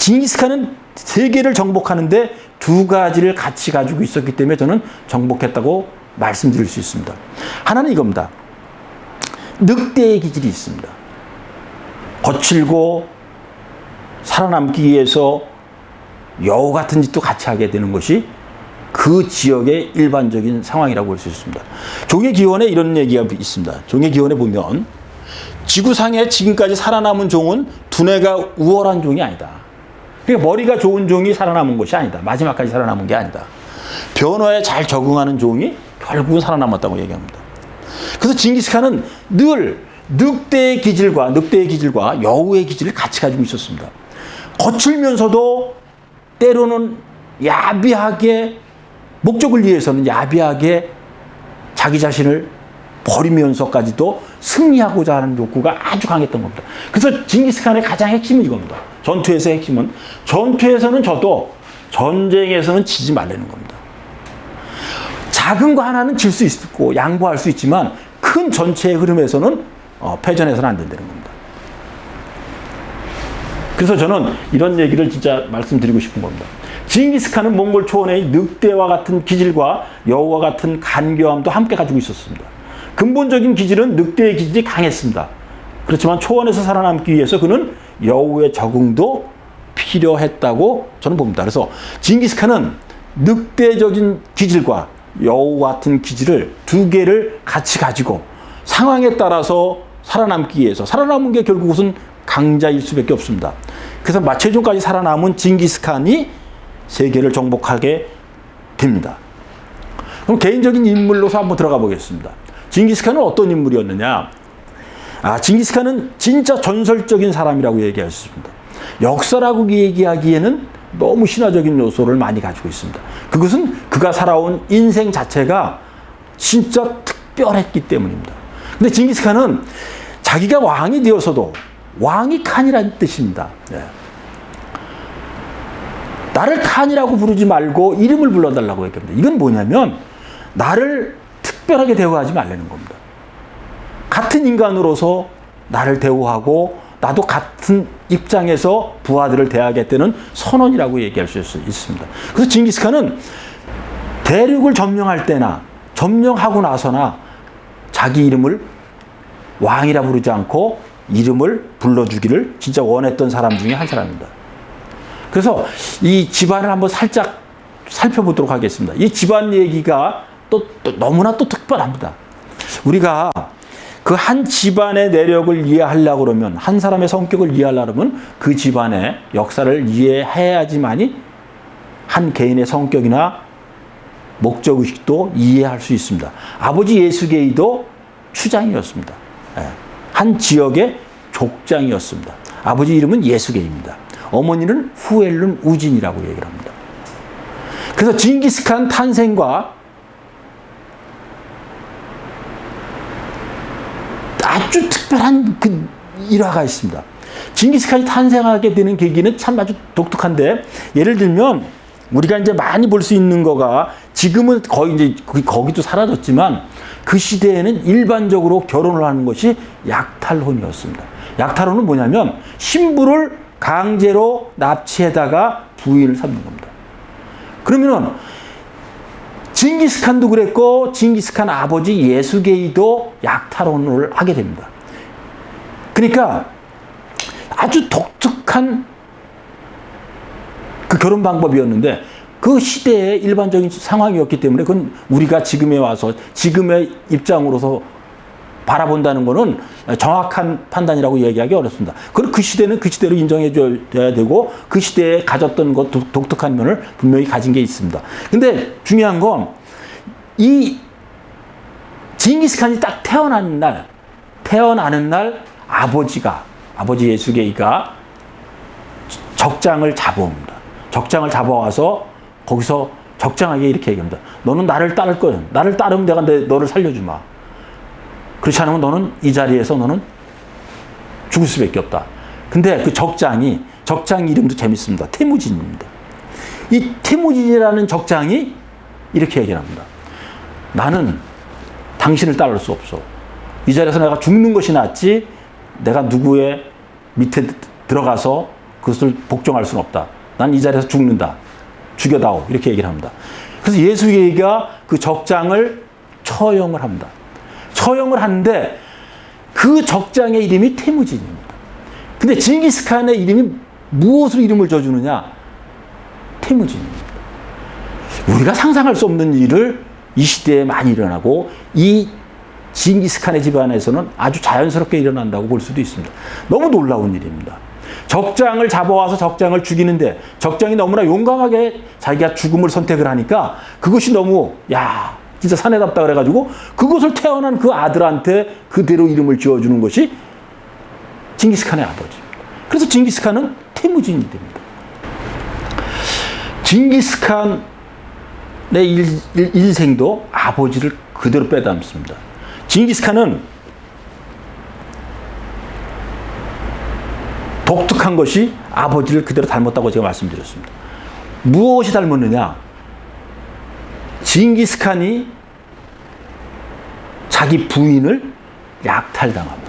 징기스칸은 세계를 정복하는데 두 가지를 같이 가지고 있었기 때문에 저는 정복했다고 말씀드릴 수 있습니다. 하나는 이겁니다. 늑대의 기질이 있습니다. 거칠고 살아남기 위해서 여우 같은 짓도 같이 하게 되는 것이 그 지역의 일반적인 상황이라고 볼 수 있습니다. 종의 기원에 이런 얘기가 있습니다. 종의 기원에 보면 지구상에 지금까지 살아남은 종은 두뇌가 우월한 종이 아니다. 그러니까 머리가 좋은 종이 살아남은 것이 아니다. 마지막까지 살아남은 게 아니다. 변화에 잘 적응하는 종이 결국은 살아남았다고 얘기합니다. 그래서 징기스칸은 늘 늑대의 기질과 여우의 기질을 같이 가지고 있었습니다. 거칠면서도 때로는 야비하게, 목적을 위해서는 야비하게 자기 자신을 버리면서까지도 승리하고자 하는 욕구가 아주 강했던 겁니다. 그래서 징기스칸의 가장 핵심은 이겁니다. 전투에서의 핵심은, 전투에서는 져도 전쟁에서는 지지 말라는 겁니다. 작은 거 하나는 질 수 있고 양보할 수 있지만 큰 전체의 흐름에서는 패전해서는 안 된다는 겁니다. 그래서 저는 이런 얘기를 진짜 말씀드리고 싶은 겁니다. 징기스칸은 몽골 초원의 늑대와 같은 기질과 여우와 같은 간교함도 함께 가지고 있었습니다. 근본적인 기질은 늑대의 기질이 강했습니다. 그렇지만 초원에서 살아남기 위해서 그는 여우의 적응도 필요했다고 저는 봅니다. 그래서 징기스칸은 늑대적인 기질과 여우 같은 기질을 두 개를 같이 가지고 상황에 따라서 살아남기 위해서, 살아남은 게 결국은 강자일 수밖에 없습니다. 그래서 최종까지 살아남은 징기스칸이 세계를 정복하게 됩니다. 그럼 개인적인 인물로서 한번 들어가 보겠습니다. 징기스칸은 어떤 인물이었느냐? 징기스칸은 진짜 전설적인 사람이라고 얘기할 수 있습니다. 역사라고 얘기하기에는 너무 신화적인 요소를 많이 가지고 있습니다. 그것은 그가 살아온 인생 자체가 진짜 특별했기 때문입니다. 근데 징기스칸은 자기가 왕이 되어서도, 왕이 칸이라는 뜻입니다. 네. 나를 칸이라고 부르지 말고 이름을 불러달라고 얘기합니다. 이건 뭐냐면 나를 특별하게 대우하지 말라는 겁니다. 같은 인간으로서 나를 대우하고 나도 같은 입장에서 부하들을 대하겠다는 선언이라고 얘기할 수 있습니다. 그래서 징기스칸은 대륙을 점령할 때나 점령하고 나서나 자기 이름을 왕이라 부르지 않고 이름을 불러주기를 진짜 원했던 사람 중에 한 사람입니다. 그래서 이 집안을 한번 살짝 살펴보도록 하겠습니다. 이 집안 얘기가 또 너무나 또 특별합니다. 우리가 그 한 집안의 내력을 이해하려고 그러면, 한 사람의 성격을 이해하려고 그러면 그 집안의 역사를 이해해야지만이 한 개인의 성격이나 목적의식도 이해할 수 있습니다. 아버지 예수게이도 추장이었습니다. 한 지역의 족장이었습니다. 아버지 이름은 예수게이입니다. 어머니는 후엘룬 우진이라고 얘기를 합니다. 그래서 징기스칸 탄생과 아주 특별한 그 일화가 있습니다. 징기스칸이 탄생하게 되는 계기는 참 아주 독특한데, 예를 들면 우리가 이제 많이 볼 수 있는 거가, 지금은 거의 이제 거기도 사라졌지만 그 시대에는 일반적으로 결혼을 하는 것이 약탈혼이었습니다. 약탈혼은 뭐냐면 신부를 강제로 납치해다가 부인을 삼는 겁니다. 그러면은 징기스칸도 그랬고 징기스칸 아버지 예수게이도 약탈혼을 하게 됩니다. 그러니까 아주 독특한 그 결혼 방법이었는데 그 시대의 일반적인 상황이었기 때문에 그건 우리가 지금에 와서 지금의 입장으로서 바라본다는 것은 정확한 판단이라고 얘기하기 어렵습니다. 그리고 그 시대는 그 시대로 인정해 줘야 되고 그 시대에 가졌던 것, 독특한 면을 분명히 가진 게 있습니다. 근데 중요한 건 이 징기스칸이 딱 태어나는 날 아버지 예수게이가 적장을 잡아옵니다. 적장을 잡아와서 거기서 적장하게 이렇게 얘기합니다. 너는 나를 따를 거야. 나를 따르면 내가 너를 살려주마. 그렇지 않으면 너는 이 자리에서 너는 죽을 수밖에 없다. 근데 그 적장 이름도 재밌습니다. 태무진입니다. 이 태무진이라는 적장이 이렇게 얘기를 합니다. 나는 당신을 따를 수 없어. 이 자리에서 내가 죽는 것이 낫지 내가 누구의 밑에 들어가서 그것을 복종할 수는 없다. 난 이 자리에서 죽는다. 죽여다오. 이렇게 얘기를 합니다. 그래서 예수계가 그 적장을 처형을 합니다. 처형을 하는데 그 적장의 이름이 태무진입니다. 근데 징기스칸의 이름이 무엇으로 이름을 져주느냐? 태무진입니다. 우리가 상상할 수 없는 일을 이 시대에 많이 일어나고 이 징기스칸의 집안에서는 아주 자연스럽게 일어난다고 볼 수도 있습니다. 너무 놀라운 일입니다. 적장을 잡아와서 적장을 죽이는데 적장이 너무나 용감하게 자기가 죽음을 선택을 하니까 그것이 너무 진짜 사내답다 그래가지고 그것을 태어난 그 아들한테 그대로 이름을 지어주는 것이 징기스칸의 아버지입니다. 그래서 징기스칸은 태무진이 됩니다. 징기스칸의 일생도 아버지를 그대로 빼닮습니다. 징기스칸은 독특한 것이 아버지를 그대로 닮았다고 제가 말씀드렸습니다. 무엇이 닮았느냐? 징기스칸이 자기 부인을 약탈당합니다.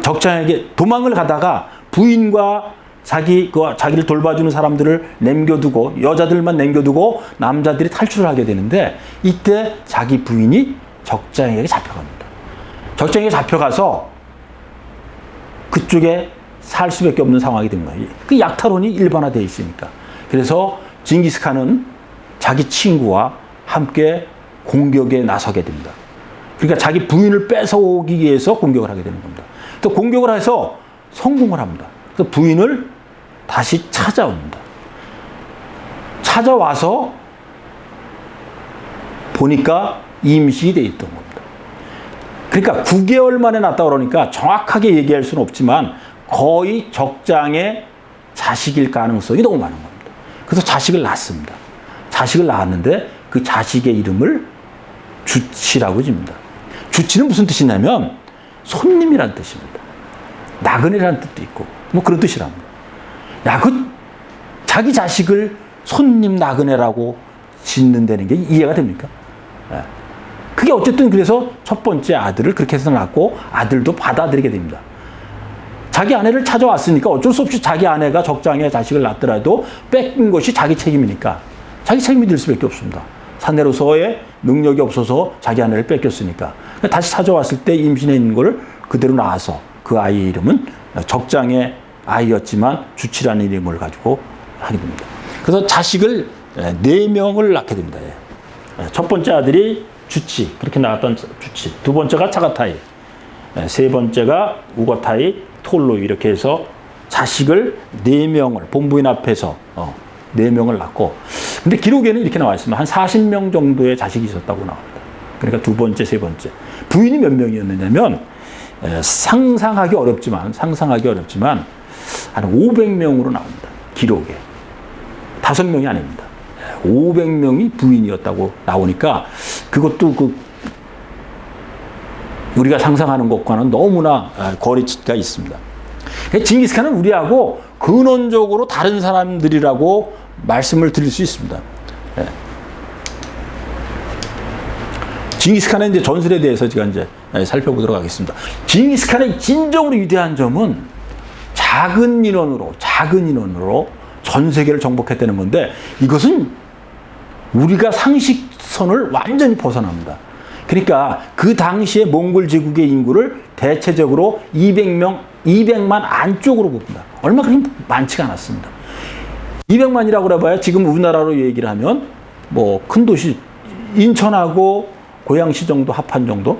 적장에게 도망을 가다가 부인과 자기를 돌봐주는 사람들을 남겨두고 여자들만 남겨두고 남자들이 탈출을 하게 되는데 이때 자기 부인이 적장에게 잡혀갑니다. 적장에게 잡혀가서 그쪽에 살 수밖에 없는 상황이 된 거예요. 그 약탈원이 일반화되어 있으니까. 그래서 징기스칸은 자기 친구와 함께 공격에 나서게 됩니다. 그러니까 자기 부인을 뺏어오기 위해서 공격을 하게 되는 겁니다. 또 공격을 해서 성공을 합니다. 그래서 부인을 다시 찾아옵니다. 찾아와서 보니까 임신이 되어 있던 겁니다. 그러니까 9개월 만에 낳았다 그러니까 정확하게 얘기할 수는 없지만 거의 적장의 자식일 가능성이 너무 많은 겁니다. 그래서 자식을 낳습니다. 자식을 낳았는데 그 자식의 이름을 주치라고 집니다. 주치는 무슨 뜻이냐면 손님이란 뜻입니다. 나그네라는 뜻도 있고 뭐 그런 뜻이랍니다. 자기 자식을 손님 나그네라고 짓는다는 게 이해가 됩니까? 그게 어쨌든 그래서 첫 번째 아들을 그렇게 해서 낳고 아들도 받아들이게 됩니다. 자기 아내를 찾아왔으니까 어쩔 수 없이 자기 아내가 적장에 자식을 낳더라도 뺏긴 것이 자기 책임이니까 자기 책임이 될 수밖에 없습니다. 사내로서의 능력이 없어서 자기 아내를 뺏겼으니까. 다시 찾아왔을 때 임신해 있는 걸 그대로 낳아서 그 아이의 이름은 적장의 아이였지만 주치라는 이름을 가지고 하게 됩니다. 그래서 자식을 4명을 낳게 됩니다. 첫 번째 아들이 주치, 그렇게 나왔던 주치. 두 번째가 차가타이, 세 번째가 우거타이, 톨로이 이렇게 해서 자식을 4명을 본부인 앞에서 4명을 낳고 근데 기록에는 이렇게 나와 있습니다. 한 40명 정도의 자식이 있었다고 나옵니다. 그러니까 두 번째, 세 번째. 부인이 몇 명이었느냐면 상상하기 어렵지만 한 500명으로 나옵니다. 기록에. 5명이 아닙니다. 500명이 부인이었다고 나오니까 그것도 우리가 상상하는 것과는 너무나 거리가 있습니다. 징기스칸은 우리하고 근원적으로 다른 사람들이라고 말씀을 드릴 수 있습니다. 징기스칸의 이제 전술에 대해서 제가 이제 살펴보도록 하겠습니다. 징기스칸의 진정으로 위대한 점은 작은 인원으로 전 세계를 정복했다는 건데 이것은 우리가 상식선을 완전히 벗어납니다. 그러니까 그 당시에 몽골 제국의 인구를 대체적으로 200만 안쪽으로 봅니다. 얼마 그렇게 많지가 않았습니다. 200만이라고 해봐야 지금 우리나라로 얘기를 하면 뭐 큰 도시 인천하고 고양시 정도 합한 정도.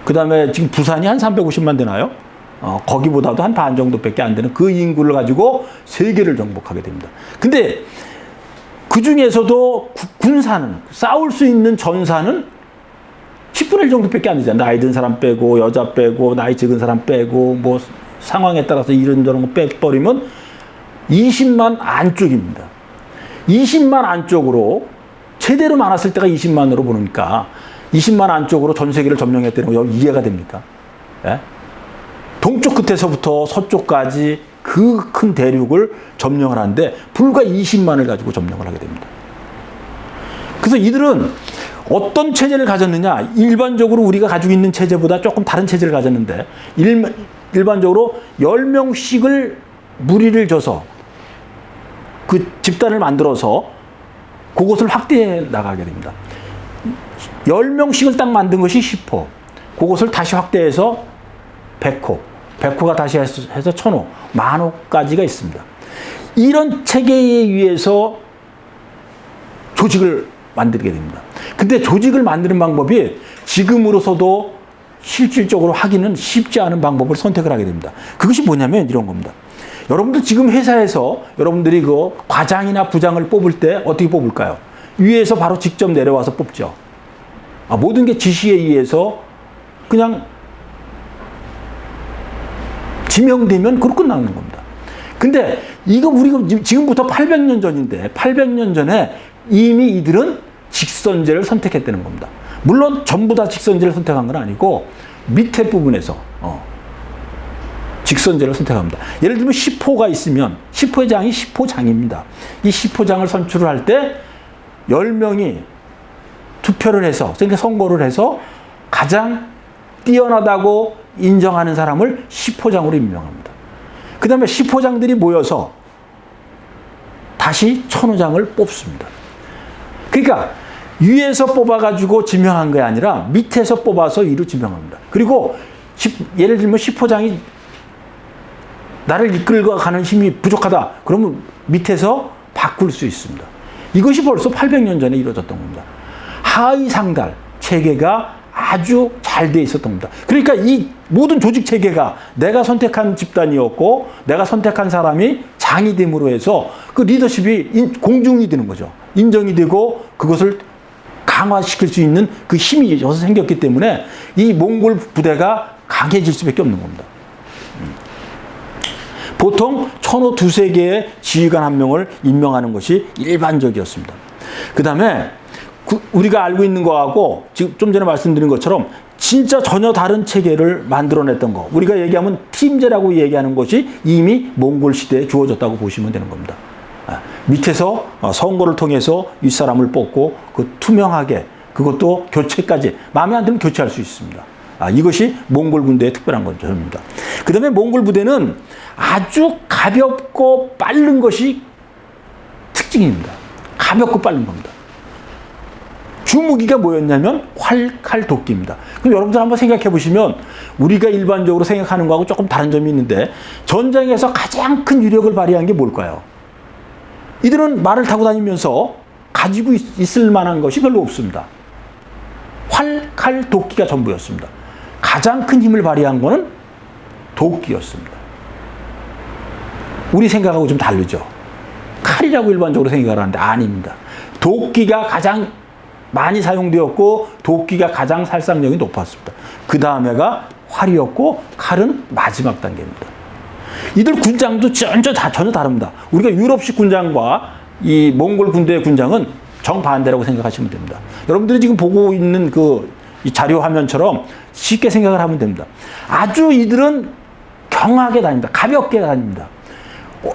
그 다음에 지금 부산이 한 350만 되나요? 거기보다도 한 반 정도밖에 안 되는 그 인구를 가지고 세계를 정복하게 됩니다. 근데 그 중에서도 군사는 싸울 수 있는 전사는 10분의 1 정도밖에 안 되잖아요. 나이 든 사람 빼고 여자 빼고 나이 적은 사람 빼고 뭐 상황에 따라서 이런저런 거 빼버리면 20만 안쪽입니다. 20만 안쪽으로 최대로 많았을 때가 20만으로 보니까 20만 안쪽으로 전 세계를 점령했다는 거 이해가 됩니까? 예? 동쪽 끝에서부터 서쪽까지 그 큰 대륙을 점령을 하는데 불과 20만을 가지고 점령을 하게 됩니다. 그래서 이들은 어떤 체제를 가졌느냐? 일반적으로 우리가 가지고 있는 체제보다 조금 다른 체제를 가졌는데 일반적으로 10명씩을 무리를 져서 그 집단을 만들어서 그곳을 확대해 나가게 됩니다. 10명씩을 딱 만든 것이 10호. 그곳을 다시 확대해서 100호. 100호가 다시 해서 1000호. 10,000호까지가 있습니다. 이런 체계에 의해서 조직을 만들게 됩니다. 근데 조직을 만드는 방법이 지금으로서도 실질적으로 하기는 쉽지 않은 방법을 선택을 하게 됩니다. 그것이 뭐냐면 이런 겁니다. 여러분들 지금 회사에서 여러분들이 그 과장이나 부장을 뽑을 때 어떻게 뽑을까요? 위에서 바로 직접 내려와서 뽑죠. 모든 게 지시에 의해서 그냥 지명되면 그로 끝나는 겁니다. 근데 이거 우리가 지금부터 800년 전인데 800년 전에 이미 이들은 직선제를 선택했다는 겁니다. 물론 전부 다 직선제를 선택한 건 아니고 밑에 부분에서 직선제를 선택합니다. 예를 들면 10호가 있으면 10호의 장이 10호장입니다. 이 10호장을 선출을 할 때 10명이 투표를 해서 그러니까 선거를 해서 가장 뛰어나다고 인정하는 사람을 10호장으로 임명합니다. 그 다음에 10호장들이 모여서 다시 1000호장을 뽑습니다. 그러니까 위에서 뽑아가지고 지명한 게 아니라 밑에서 뽑아서 이로 지명합니다. 그리고 예를 들면 10호장이 나를 이끌고 가는 힘이 부족하다. 그러면 밑에서 바꿀 수 있습니다. 이것이 벌써 800년 전에 이루어졌던 겁니다. 하위 상달 체계가 아주 잘 돼 있었던 겁니다. 그러니까 이 모든 조직 체계가 내가 선택한 집단이었고 내가 선택한 사람이 장이 됨으로 해서 그 리더십이 공중이 되는 거죠. 인정이 되고 그것을 강화시킬 수 있는 그 힘이 여기서 생겼기 때문에 이 몽골 부대가 강해질 수밖에 없는 겁니다. 보통 1000호 두세 개의 지휘관 한 명을 임명하는 것이 일반적이었습니다. 그 다음에 우리가 알고 있는 거하고 지금 좀 전에 말씀드린 것처럼 진짜 전혀 다른 체계를 만들어냈던 거. 우리가 얘기하면 팀제라고 얘기하는 것이 이미 몽골 시대에 주어졌다고 보시면 되는 겁니다. 밑에서 선거를 통해서 윗사람을 뽑고 그 투명하게 그것도 교체까지 마음에 안 들면 교체할 수 있습니다. 이것이 몽골 군대의 특별한 점입니다. 그 다음에 몽골 부대는 아주 가볍고 빠른 것이 특징입니다. 가볍고 빠른 겁니다. 주무기가 뭐였냐면 활, 칼, 도끼입니다. 그럼 여러분들 한번 생각해 보시면 우리가 일반적으로 생각하는 거하고 조금 다른 점이 있는데 전장에서 가장 큰 유력을 발휘한 게 뭘까요? 이들은 말을 타고 다니면서 가지고 있을 만한 것이 별로 없습니다. 활, 칼, 도끼가 전부였습니다. 가장 큰 힘을 발휘한 거는 도끼였습니다. 우리 생각하고 좀 다르죠. 칼이라고 일반적으로 생각을 하는데 아닙니다. 도끼가 가장 많이 사용되었고 도끼가 가장 살상력이 높았습니다. 그 다음에가 활이었고 칼은 마지막 단계입니다. 이들 군장도 전혀 다릅니다. 우리가 유럽식 군장과 이 몽골 군대의 군장은 정반대라고 생각하시면 됩니다. 여러분들이 지금 보고 있는 이 자료 화면처럼 쉽게 생각을 하면 됩니다. 아주 이들은 경하게 다닙니다. 가볍게 다닙니다.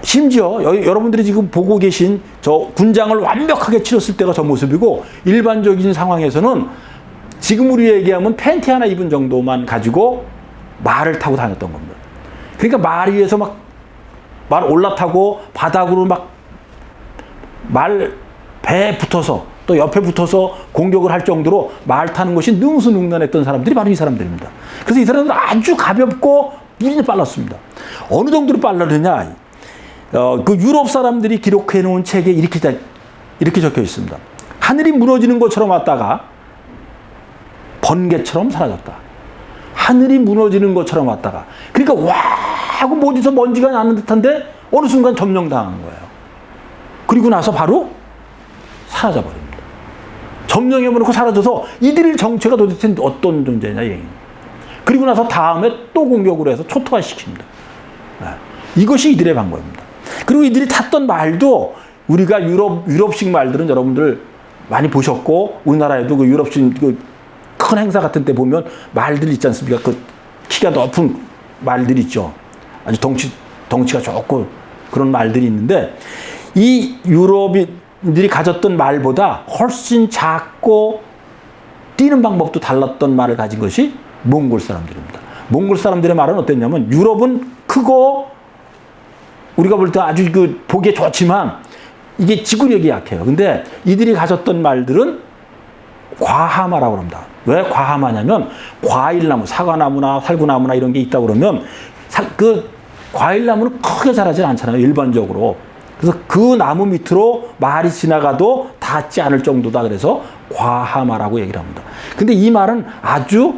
심지어 여러분들이 지금 보고 계신 저 군장을 완벽하게 치렀을 때가 저 모습이고 일반적인 상황에서는 지금 우리 얘기하면 팬티 하나 입은 정도만 가지고 말을 타고 다녔던 겁니다. 그러니까 말 위에서 말 올라타고 바닥으로 말 배에 붙어서 또 옆에 붙어서 공격을 할 정도로 말 타는 것이 능수능란했던 사람들이 바로 이 사람들입니다. 그래서 이 사람들은 아주 가볍고 무진히 빨랐습니다. 어느 정도로 빨랐느냐? 그 유럽 사람들이 기록해 놓은 책에 이렇게 적혀 있습니다. 하늘이 무너지는 것처럼 왔다가 번개처럼 사라졌다. 하늘이 무너지는 것처럼 왔다가 그러니까 와 하고 어디서 먼지가 나는 듯한데 어느 순간 점령당한 거예요. 그리고 나서 바로 사라져버립니다. 점령해버리고 사라져서 이들의 정체가 도대체 어떤 존재냐. 그리고 나서 다음에 또 공격을 해서 초토화시킵니다. 이것이 이들의 방법입니다. 그리고 이들이 탔던 말도 우리가 유럽식 말들은 여러분들 많이 보셨고 우리나라에도 그 유럽식 큰 행사 같은 때 보면 말들 있지 않습니까? 그 키가 높은 말들 있죠. 아주 덩치가 좋고 그런 말들이 있는데 이 유럽인들이 가졌던 말보다 훨씬 작고 뛰는 방법도 달랐던 말을 가진 것이 몽골 사람들입니다. 몽골 사람들의 말은 어땠냐면 유럽은 크고 우리가 볼 때 아주 보기에 좋지만 이게 지구력이 약해요. 근데 이들이 가졌던 말들은 과하마라고 합니다. 왜 과하마냐면 과일나무, 사과나무나 활구나무나 이런 게 있다 그러면 그 과일나무는 크게 자라지 않잖아요. 일반적으로. 그래서 그 나무 밑으로 말이 지나가도 닿지 않을 정도다. 그래서 과하마라고 얘기를 합니다. 근데 이 말은 아주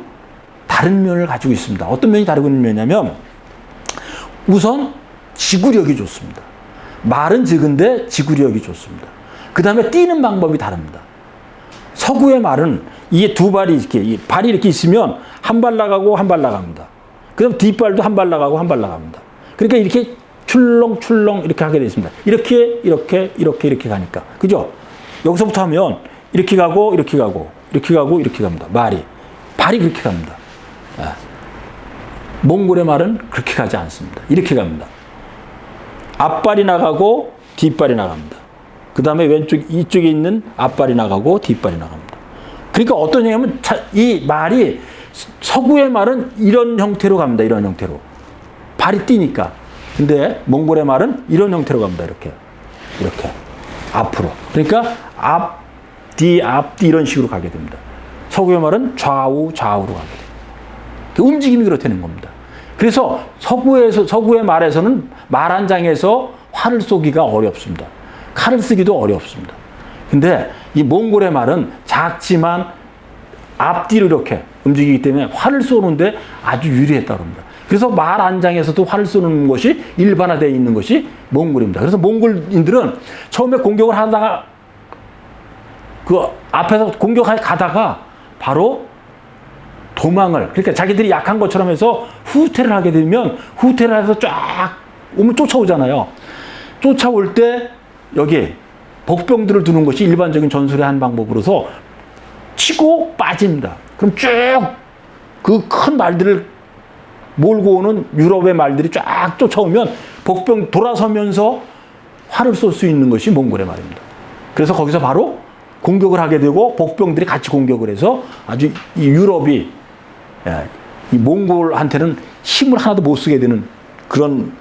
다른 면을 가지고 있습니다. 어떤 면이 다르고 있는 면이냐면 우선 지구력이 좋습니다. 말은 적은데 지구력이 좋습니다. 그 다음에 뛰는 방법이 다릅니다. 서구의 말은 이게 두 발이 이렇게, 발이 이렇게 있으면 한 발 나가고 한 발 나갑니다. 그 다음 뒷발도 한 발 나가고 한 발 나갑니다. 그러니까 이렇게 출렁출렁 이렇게 하게 되어 있습니다. 이렇게 가니까. 그죠? 여기서부터 하면 이렇게 가고, 이렇게 가고, 이렇게 가고, 이렇게 갑니다. 발이 그렇게 갑니다. 몽골의 말은 그렇게 가지 않습니다. 이렇게 갑니다. 앞발이 나가고 뒷발이 나갑니다. 그 다음에 왼쪽 이쪽에 있는 앞발이 나가고 뒷발이 나갑니다. 그러니까 어떤 얘기냐면 이 말이 서구의 말은 이런 형태로 갑니다. 이런 형태로. 발이 뛰니까. 근데 몽골의 말은 이런 형태로 갑니다. 이렇게. 앞으로. 그러니까 앞뒤 이런 식으로 가게 됩니다. 서구의 말은 좌우로 가게 됩니다. 움직임이 그렇다는 겁니다. 그래서 서구의 말에서는 말 한 장에서 활을 쏘기가 어렵습니다. 칼을 쓰기도 어렵습니다. 근데 이 몽골의 말은 작지만 앞뒤로 이렇게 움직이기 때문에 활을 쏘는데 아주 유리했다고 합니다. 그래서 말 한 장에서도 활을 쏘는 것이 일반화되어 있는 것이 몽골입니다. 그래서 몽골인들은 처음에 공격을 하다가 그 앞에서 공격하러 가다가 바로 도망을, 그러니까 자기들이 약한 것처럼 해서 후퇴를 하게 되면 후퇴를 해서 쫙 오면 쫓아오잖아요. 쫓아올 때 여기 복병들을 두는 것이 일반적인 전술의 한 방법으로서 치고 빠집니다. 그럼 쭉 그 큰 말들을 몰고 오는 유럽의 말들이 쫙 쫓아오면 복병 돌아서면서 활을 쏠 수 있는 것이 몽골의 말입니다. 그래서 거기서 바로 공격을 하게 되고 복병들이 같이 공격을 해서 아주 이 유럽이 이 몽골한테는 힘을 하나도 못 쓰게 되는 그런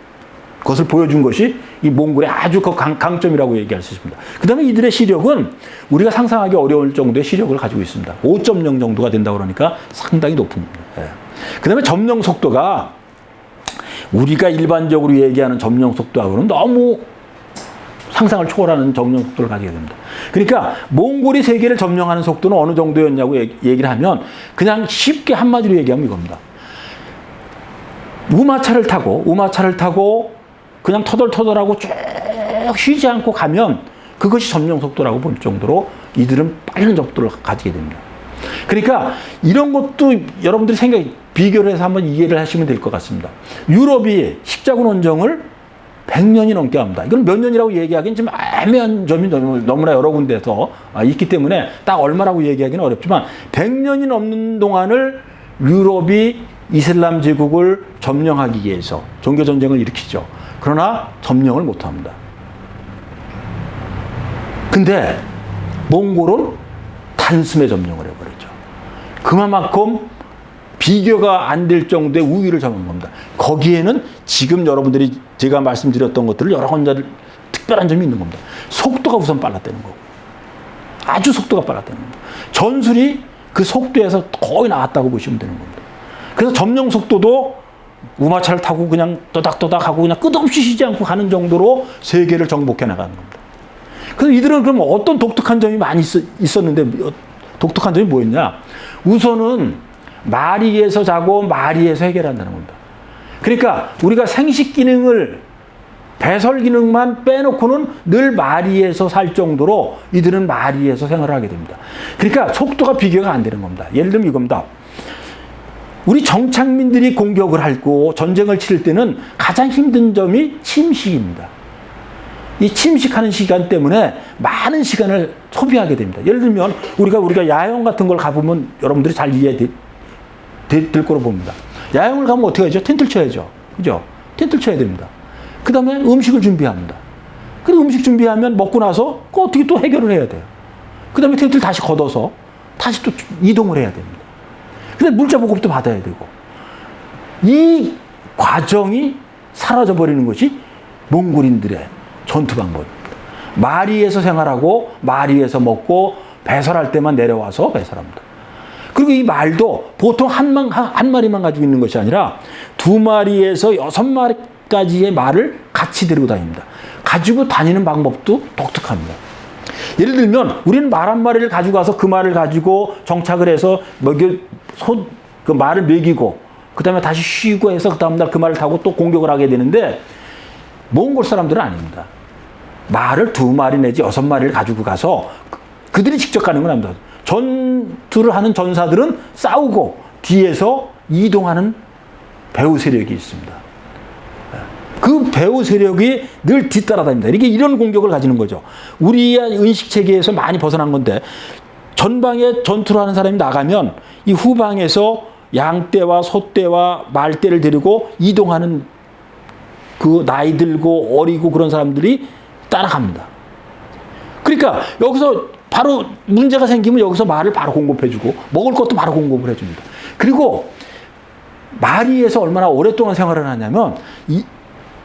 것을 보여준 것이 이 몽골의 아주 그 강점이라고 얘기할 수 있습니다. 그 다음에 이들의 시력은 우리가 상상하기 어려울 정도의 시력을 가지고 있습니다. 5.0 정도가 된다고 그러니까 상당히 높습니다. 그 다음에 점령 속도가 우리가 일반적으로 얘기하는 점령 속도하고는 너무 상상을 초월하는 점령 속도를 가지게 됩니다. 그러니까 몽골이 세계를 점령하는 속도는 어느 정도였냐고 얘기를 하면 그냥 쉽게 한마디로 얘기하면 이겁니다. 우마차를 타고 그냥 터덜터덜하고 쭉 쉬지 않고 가면 그것이 점령 속도라고 볼 정도로 이들은 빠른 속도를 가지게 됩니다. 그러니까 이런 것도 여러분들이 비교를 해서 한번 이해를 하시면 될 것 같습니다. 유럽이 십자군 원정을 100년이 넘게 합니다. 이건 몇 년이라고 얘기하기는 좀 애매한 점이 너무나 여러 군데서 있기 때문에 딱 얼마라고 얘기하기는 어렵지만 100년이 넘는 동안을 유럽이 이슬람 제국을 점령하기 위해서 종교전쟁을 일으키죠. 그러나 점령을 못합니다. 근데 몽골은 단숨에 점령을 해버리죠. 그만큼 비교가 안 될 정도의 우위를 점한 겁니다. 거기에는 지금 여러분들이 제가 말씀드렸던 것들을 여러 가지 특별한 점이 있는 겁니다. 속도가 우선 빨랐다는 거고. 아주 속도가 빨랐다는 겁니다. 전술이 그 속도에서 거의 나왔다고 보시면 되는 겁니다. 그래서 점령 속도도 우마차를 타고 그냥 또닥또닥 하고 그냥 끝없이 쉬지 않고 가는 정도로 세계를 정복해 나가는 겁니다. 그래서 이들은 그럼 어떤 독특한 점이 많이 있었는데 독특한 점이 뭐였냐? 우선은 마리에서 자고 마리에서 해결한다는 겁니다. 그러니까 우리가 생식 기능을 배설 기능만 빼놓고는 늘 마리에서 살 정도로 이들은 마리에서 생활을 하게 됩니다. 그러니까 속도가 비교가 안 되는 겁니다. 예를 들면 이겁니다. 우리 정착민들이 공격을 하고 전쟁을 치를 때는 가장 힘든 점이 침식입니다. 이 침식하는 시간 때문에 많은 시간을 소비하게 됩니다. 예를 들면 우리가 야영 같은 걸 가보면 여러분들이 잘 이해될 거로 봅니다. 야영을 가면 어떻게 하죠? 텐트를 쳐야죠. 그죠? 텐트를 쳐야 됩니다. 그 다음에 음식을 준비합니다. 그리고 음식 준비하면 먹고 나서 어떻게 또 해결을 해야 돼요. 그 다음에 텐트를 다시 걷어서 다시 또 이동을 해야 됩니다. 근데 물자 보급도 받아야 되고 이 과정이 사라져버리는 것이 몽골인들의 전투 방법입니다. 마리에서 생활하고 마리에서 먹고 배설할 때만 내려와서 배설합니다. 그리고 이 말도 보통 한 마리만 가지고 있는 것이 아니라 2마리에서 6마리까지의 말을 같이 데리고 다닙니다. 가지고 다니는 방법도 독특합니다. 예를 들면 우리는 말 한 마리를 가지고 가서 그 말을 가지고 정착을 해서 그 말을 먹이고 그 다음에 다시 쉬고 해서 그 다음날 그 말을 타고 또 공격을 하게 되는데 몽골 사람들은 아닙니다. 말을 2마리 내지 6마리를 가지고 가서 그들이 직접 가는 건 아닙니다. 전투를 하는 전사들은 싸우고 뒤에서 이동하는 배후 세력이 있습니다. 그 배후 세력이 늘 뒤따라다닙니다. 이렇게 이런 공격을 가지는 거죠. 우리의 의식 체계에서 많이 벗어난 건데 전방에 전투를 하는 사람이 나가면 이 후방에서 양떼와 소떼와 말떼를 데리고 이동하는 그 나이 들고 어리고 그런 사람들이 따라갑니다. 그러니까 여기서 바로 문제가 생기면 여기서 말을 바로 공급해주고 먹을 것도 바로 공급을 해줍니다. 그리고 마리에서 얼마나 오랫동안 생활을 하냐면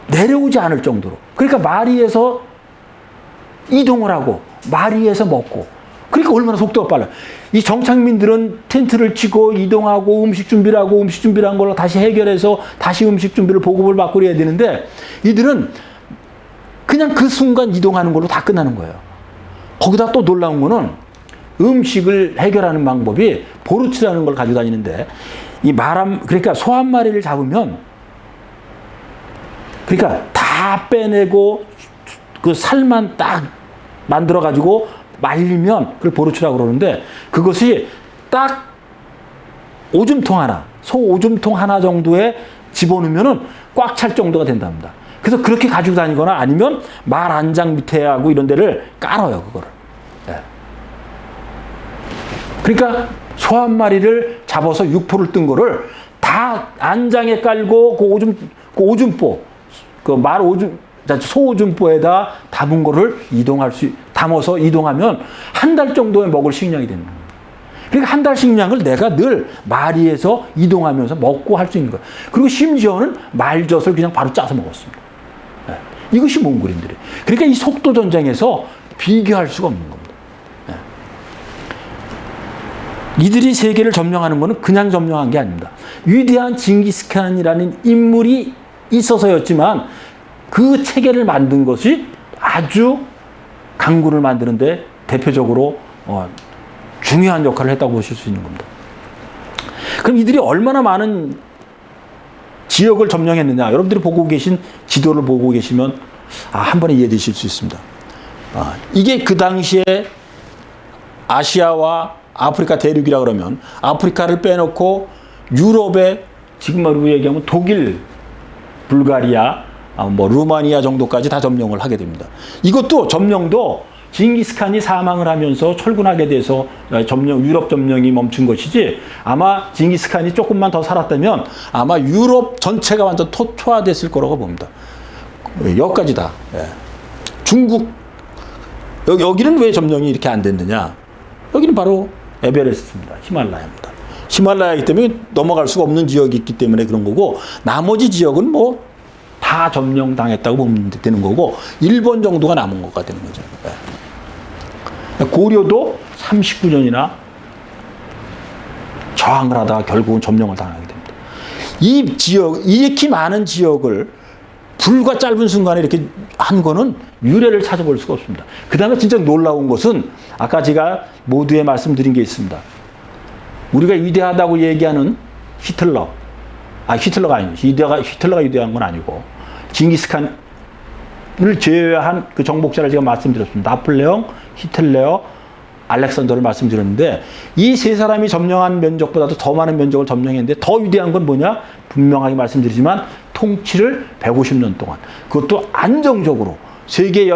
내려오지 않을 정도로. 그러니까 마리에서 이동을 하고 마리에서 먹고. 그러니까 얼마나 속도가 빨라요. 이 정착민들은 텐트를 치고 이동하고 음식 준비를 하고 음식 준비를 한 걸로 다시 해결해서 다시 음식 준비를 보급을 받고 해야 되는데 이들은 그냥 그 순간 이동하는 걸로 다 끝나는 거예요. 거기다 또 놀라운 거는 음식을 해결하는 방법이 보르츠라는 걸 가지고 다니는데 그러니까 소 한 마리를 잡으면 그러니까 다 빼내고 그 살만 딱 만들어 가지고 말리면 그걸 보르츠라고 그러는데 그것이 딱 오줌통 하나, 소 오줌통 하나 정도에 집어넣으면은 꽉 찰 정도가 된답니다. 그래서 그렇게 가지고 다니거나 아니면 말 안장 밑에 하고 이런 데를 깔아요, 그거를. 네. 그러니까 소 한 마리를 잡아서 육포를 뜬 거를 다 안장에 깔고 그 오줌보, 소 오줌보에다 담은 거를 담아서 이동하면 한 달 정도에 먹을 식량이 되는 거예요. 그러니까 한 달 식량을 내가 늘 마리에서 이동하면서 먹고 할 수 있는 거예요. 그리고 심지어는 말젓을 그냥 바로 짜서 먹었습니다. 네. 이것이 몽골인들이에요. 그러니까 이 속도 전쟁에서 비교할 수가 없는 겁니다. 네. 이들이 세계를 점령하는 것은 그냥 점령한 게 아닙니다. 위대한 징기스칸이라는 인물이 있어서였지만 그 체계를 만든 것이 아주 강군을 만드는데 대표적으로 중요한 역할을 했다고 보실 수 있는 겁니다. 그럼 이들이 얼마나 많은 지역을 점령했느냐. 여러분들이 보고 계신 지도를 보고 계시면 한 번에 이해되실 수 있습니다. 이게 그 당시에 아시아와 아프리카 대륙이라 그러면 아프리카를 빼놓고 유럽에 지금 우리 얘기하면 독일, 불가리아, 루마니아 정도까지 다 점령을 하게 됩니다. 이것도 점령도 징기스칸이 사망을 하면서 철군하게 돼서 유럽 점령이 멈춘 것이지 아마 징기스칸이 조금만 더 살았다면 아마 유럽 전체가 완전 초토화됐을 거라고 봅니다. 여기까지 다. 중국, 여기는 왜 점령이 이렇게 안 됐느냐? 여기는 바로 에베레스트입니다. 히말라야입니다. 히말라야이기 때문에 넘어갈 수가 없는 지역이 있기 때문에 그런 거고 나머지 지역은 다 점령당했다고 보면 되는 거고 일본 정도가 남은 것가 되는 거죠. 고려도 39년이나 저항을 하다가 결국은 점령을 당하게 됩니다. 이 지역, 이렇게 많은 지역을 불과 짧은 순간에 이렇게 한 거는 유래를 찾아볼 수가 없습니다. 그 다음에 진짜 놀라운 것은 아까 제가 모두에 말씀드린 게 있습니다. 우리가 위대하다고 얘기하는 히틀러가 아니죠. 히틀러가 위대한 건 아니고 징기스칸을 제외한 그 정복자를 제가 말씀드렸습니다. 나폴레옹, 히틀러, 알렉산더를 말씀드렸는데 이 세 사람이 점령한 면적보다도 더 많은 면적을 점령했는데 더 위대한 건 뭐냐? 분명하게 말씀드리지만 통치를 150년 동안 그것도 안정적으로 세계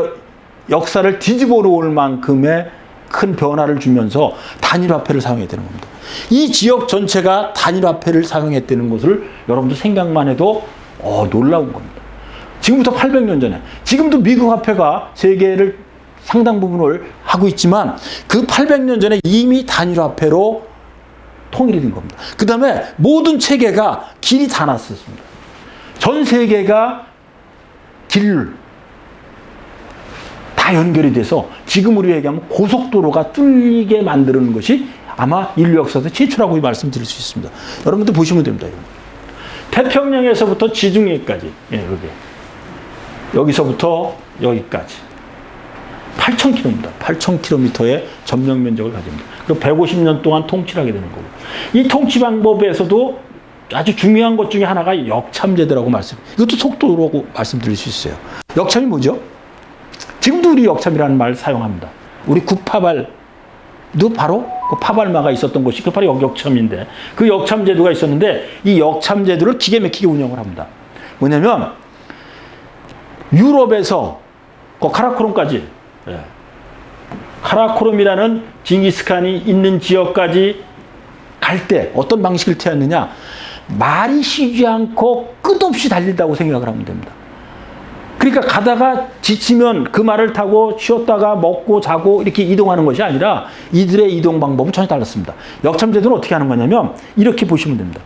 역사를 뒤집어 놓을 만큼의 큰 변화를 주면서 단일화폐를 사용해야 되는 겁니다. 이 지역 전체가 단일화폐를 사용했다는 것을 여러분들 생각만 해도 놀라운 겁니다. 지금부터 800년 전에 지금도 미국 화폐가 세계를 상당 부분을 하고 있지만 그 800년 전에 이미 단일화폐로 통일이 된 겁니다. 그 다음에 모든 체계가 길이 다 났었습니다. 전 세계가 길 다 연결이 돼서 지금 우리 얘기하면 고속도로가 뚫리게 만드는 것이 아마 인류 역사에서 최초라고 말씀드릴 수 있습니다. 여러분들 보시면 됩니다. 태평양에서부터 지중해까지, 예, 여기서부터 여기까지 8,000km입니다. 8,000km의 점령 면적을 가집니다. 그리고 150년 동안 통치를 하게 되는 거고, 이 통치 방법에서도 아주 중요한 것 중에 하나가 역참제도라고 이것도 속도라고 말씀드릴 수 있어요. 역참이 뭐죠? 지금도 우리 역참이라는 말을 사용합니다. 우리 구파발도 바로 그 파발마가 있었던 곳이 그 바로 역참인데, 그 역참제도가 있었는데 이 역참제도를 기계 막히게 운영을 합니다. 뭐냐면 유럽에서 그 카라코름까지, 예, 카라코름이라는 징기스칸이 있는 지역까지 갈 때 어떤 방식을 취했느냐, 말이 쉬지 않고 끝없이 달린다고 생각을 하면 됩니다. 그러니까 가다가 지치면 그 말을 타고 쉬었다가 먹고 자고 이렇게 이동하는 것이 아니라 이들의 이동 방법은 전혀 달랐습니다. 역참제도는 어떻게 하는 거냐면 이렇게 보시면 됩니다.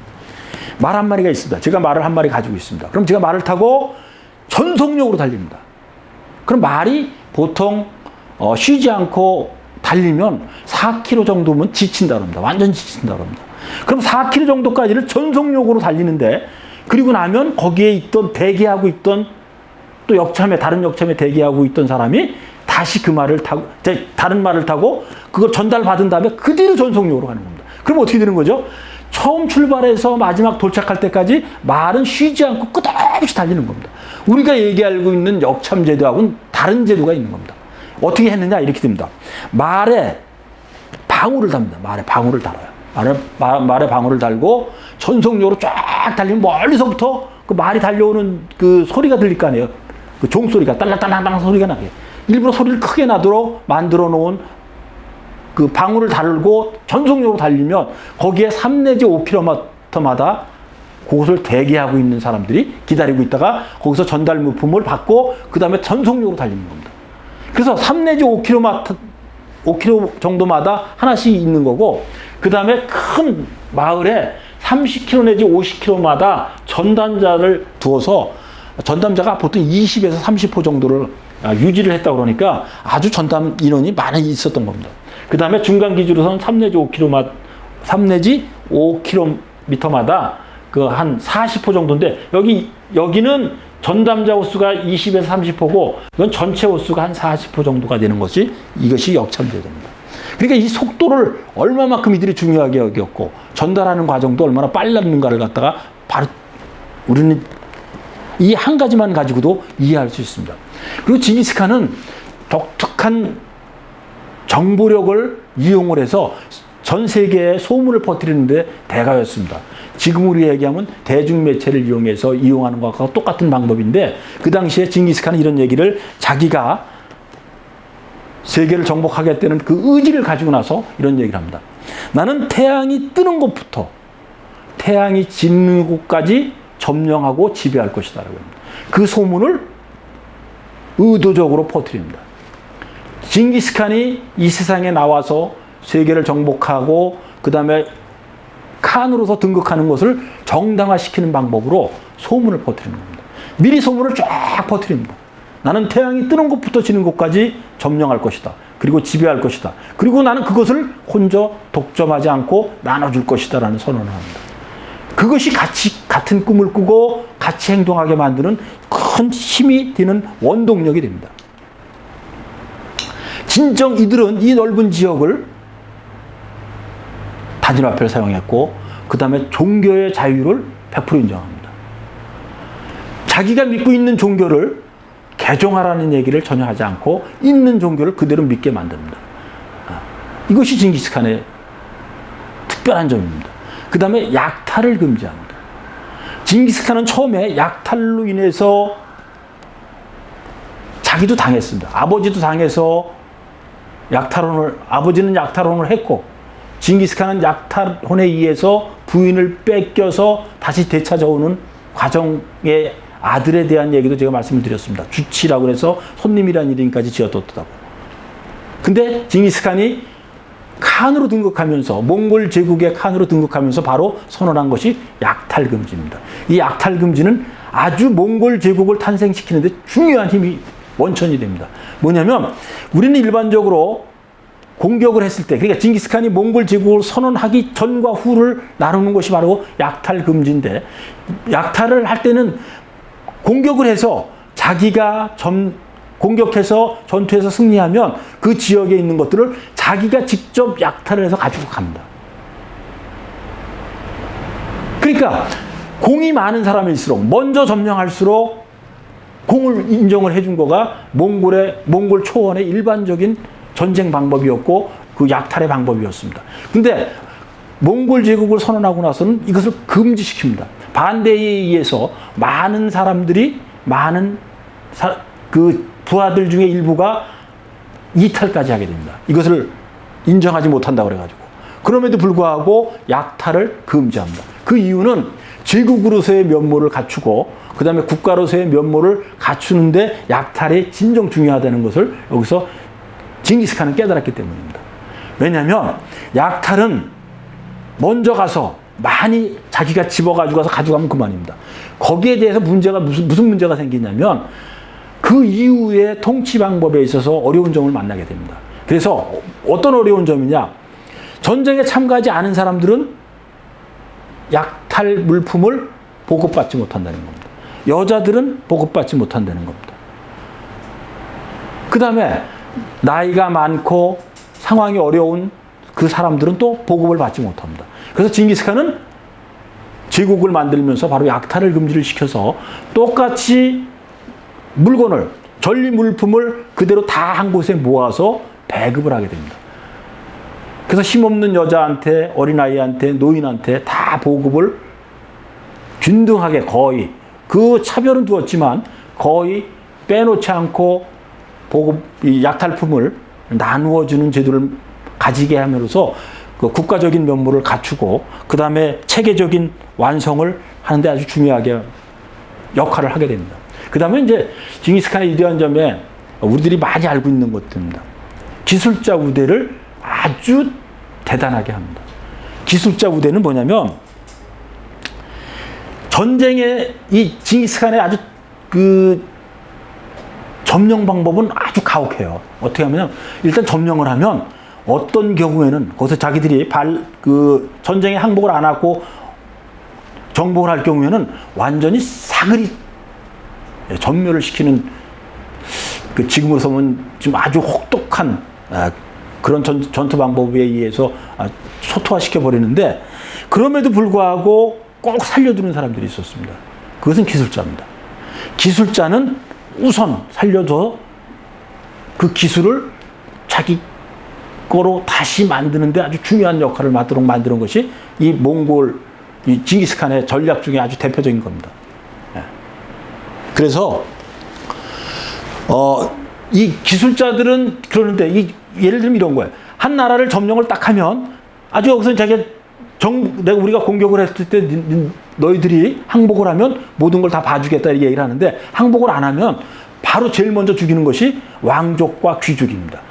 말 한 마리가 있습니다. 제가 말을 한 마리 가지고 있습니다. 그럼 제가 말을 타고 전속력으로 달립니다. 그럼 말이 보통 쉬지 않고 달리면 4km 정도면 지친다고 합니다. 완전 지친다고 합니다. 그럼 4km 정도까지를 전속력으로 달리는데, 그리고 나면 거기에 있던 대기하고 있던 또 다른 역참에 대기하고 있던 사람이 다시 그 말을 타고, 다른 말을 타고 그걸 전달받은 다음에 그대로 전속력으로 가는 겁니다. 그럼 어떻게 되는 거죠? 처음 출발해서 마지막 도착할 때까지 말은 쉬지 않고 끝없이 달리는 겁니다. 우리가 얘기하고 있는 역참제도하고는 다른 제도가 있는 겁니다. 어떻게 했느냐? 이렇게 됩니다. 말에 방울을 답니다. 말에 방울을 달아요. 말에 방울을 달고 전속력으로 쫙 달리면 멀리서부터 그 말이 달려오는 그 소리가 들릴 거 아니에요. 그 종소리가 딸랑딸랑딸랑 소리가 나게 일부러 소리를 크게 나도록 만들어 놓은 그 방울을 달고 전속력으로 달리면 거기에 3 내지 5km마다 그곳을 대기하고 있는 사람들이 기다리고 있다가 거기서 전달 물품을 받고 그 다음에 전속력으로 달리는 겁니다. 그래서 3 내지 5km 정도마다 하나씩 있는 거고, 그 다음에 큰 마을에 30km 내지 50km마다 전담자를 두어서, 전담자가 보통 20에서 30호 정도를 유지를 했다 그러니까 아주 전담 인원이 많이 있었던 겁니다. 그 다음에 중간 기준으로서는 3 내지 5km마다 그 한 40호 정도인데, 여기는 전담자 호수가 20에서 30호고 이건 전체 호수가 한 40호 정도가 되는 것이, 이것이 역참제도입니다. 그러니까 이 속도를 얼마만큼 이들이 중요하게 여겼고 전달하는 과정도 얼마나 빨랐는가를 갖다가 바로 우리는 이 한 가지만 가지고도 이해할 수 있습니다. 그리고 징기스칸은 독특한 정보력을 이용을 해서 전 세계에 소문을 퍼뜨리는데 대가였습니다. 지금 우리 얘기하면 대중매체를 이용하는 것과 똑같은 방법인데, 그 당시에 징기스칸은 이런 얘기를, 자기가 세계를 정복하겠다는 그 의지를 가지고 나서 이런 얘기를 합니다. 나는 태양이 뜨는 곳부터 태양이 지는 곳까지 점령하고 지배할 것이다 라고 합니다. 그 소문을 의도적으로 퍼뜨립니다. 징기스칸이 이 세상에 나와서 세계를 정복하고 그 다음에 칸으로서 등극하는 것을 정당화시키는 방법으로 소문을 퍼뜨리는 겁니다. 미리 소문을 쫙 퍼뜨립니다. 나는 태양이 뜨는 곳부터 지는 곳까지 점령할 것이다. 그리고 지배할 것이다. 그리고 나는 그것을 혼자 독점하지 않고 나눠줄 것이다 라는 선언을 합니다. 그것이 같은 꿈을 꾸고 같이 행동하게 만드는 큰 힘이 되는 원동력이 됩니다. 진정 이들은 이 넓은 지역을 단일화폐를 사용했고, 그 다음에 종교의 자유를 100% 인정합니다. 자기가 믿고 있는 종교를 개종하라는 얘기를 전혀 하지 않고 있는 종교를 그대로 믿게 만듭니다. 이것이 징기스칸의 특별한 점입니다. 그 다음에 약탈을 금지합니다. 징기스칸은 처음에 약탈로 인해서 자기도 당했습니다. 아버지도 당해서 아버지는 약탈혼을 했고, 징기스칸은 약탈혼에 의해서 부인을 뺏겨서 다시 되찾아오는 과정의 아들에 대한 얘기도 제가 말씀을 드렸습니다. 주치라고 해서 손님이라는 이름까지 지어뒀다고. 근데 징기스칸이 칸으로 등극하면서 몽골 제국의 칸으로 등극하면서 바로 선언한 것이 약탈금지입니다. 이 약탈금지는 아주 몽골 제국을 탄생시키는 데 중요한 힘이 원천이 됩니다. 뭐냐면 우리는 일반적으로 공격을 했을 때, 그러니까 징기스칸이 몽골 제국을 선언하기 전과 후를 나누는 것이 바로 약탈금지인데, 약탈을 할 때는 공격을 해서 자기가 공격해서 전투에서 승리하면 그 지역에 있는 것들을 자기가 직접 약탈을 해서 가지고 갑니다. 그러니까 공이 많은 사람일수록, 먼저 점령할수록 공을 인정을 해준 거가 몽골 초원의 일반적인 전쟁 방법이었고 그 약탈의 방법이었습니다. 근데 몽골 제국을 선언하고 나서는 이것을 금지시킵니다. 반대에 의해서 많은 사람들이 그 부하들 중에 일부가 이탈까지 하게 됩니다. 이것을 인정하지 못한다고 그래가지고. 그럼에도 불구하고 약탈을 금지합니다. 그 이유는 제국으로서의 면모를 갖추고 그 다음에 국가로서의 면모를 갖추는데 약탈이 진정 중요하다는 것을 여기서 징기스칸은 깨달았기 때문입니다. 왜냐하면 약탈은 먼저 가서 많이 자기가 집어가지고 가서 가져가면 그만입니다. 거기에 대해서 무슨 문제가 생기냐면 그 이후의 통치 방법에 있어서 어려운 점을 만나게 됩니다. 그래서 어떤 어려운 점이냐? 전쟁에 참가하지 않은 사람들은 약탈 물품을 보급받지 못한다는 겁니다. 여자들은 보급받지 못한다는 겁니다. 그 다음에 나이가 많고 상황이 어려운 그 사람들은 또 보급을 받지 못합니다. 그래서 징기스칸은 제국을 만들면서 바로 약탈을 금지를 시켜서 똑같이 물건을, 전리 물품을 그대로 다 한 곳에 모아서 배급을 하게 됩니다. 그래서 힘없는 여자한테, 어린아이한테, 노인한테 다 보급을 균등하게 거의, 그 차별은 두었지만 거의 빼놓지 않고 이 약탈품을 나누어주는 제도를 가지게 함으로써 그 국가적인 면모를 갖추고 그 다음에 체계적인 완성을 하는데 아주 중요하게 역할을 하게 됩니다. 그 다음에 이제 징기스칸의 위대한 점에 우리들이 많이 알고 있는 것들입니다. 기술자 우대를 아주 대단하게 합니다. 기술자 우대는 뭐냐면 전쟁의 이 징기스칸의 아주 그 점령 방법은 아주 가혹해요. 어떻게 하면 일단 점령을 하면 어떤 경우에는 거기서 자기들이 전쟁에 항복을 안 하고 정복을 할 경우에는 완전히 사그리 전멸을 시키는 그 지금으로서 보면 좀 아주 혹독한 그런 전투 방법에 의해서 초토화시켜 버리는데 그럼에도 불구하고 꼭 살려두는 사람들이 있었습니다. 그것은 기술자입니다. 기술자는 우선 살려줘 그 기술을 자기 거로 다시 만드는데 아주 중요한 역할을 맡도록 만드는 것이 이 징기스칸의 전략 중에 아주 대표적인 겁니다. 그래서 이 기술자들은 그러는데 예를 들면 이런 거예요. 한 나라를 점령을 딱 하면 아주 여기서 자기가 우리가 공격을 했을 때 너희들이 항복을 하면 모든 걸 다 봐주겠다 이렇게 얘기를 하는데 항복을 안 하면 바로 제일 먼저 죽이는 것이 왕족과 귀족입니다.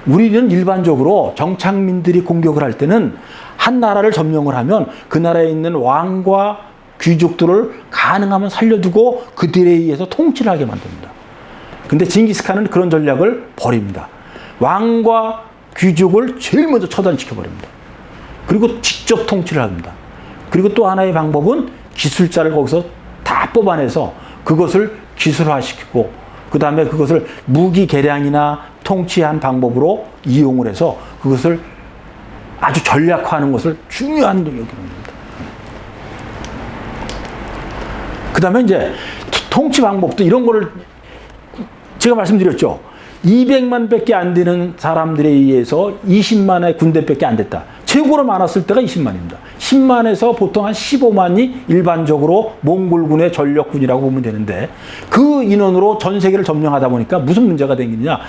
우리는 일반적으로 정착민들이 공격을 할 때는 한 나라를 점령을 하면 그 나라에 있는 왕과 귀족들을 가능하면 살려두고 그들에 의해서 통치를 하게 만듭니다. 근데 징기스칸은 그런 전략을 버립니다. 왕과 귀족을 제일 먼저 처단시켜버립니다. 그리고 직접 통치를 합니다. 그리고 또 하나의 방법은 기술자를 거기서 다 뽑아내서 그것을 기술화시키고 그 다음에 그것을 무기 개량이나 통치한 방법으로 이용을 해서 그것을 아주 전략화하는 것을 중요한 여기는 겁니다. 그 다음에 이제 통치 방법도 이런 거를 제가 말씀드렸죠. 200만 밖에 안 되는 사람들에 의해서 20만의 군대밖에 안 됐다. 최고로 많았을 때가 20만입니다. 10만에서 보통 한 15만이 일반적으로 몽골군의 전력군이라고 보면 되는데 그 인원으로 전 세계를 점령하다 보니까 무슨 문제가 생기느냐.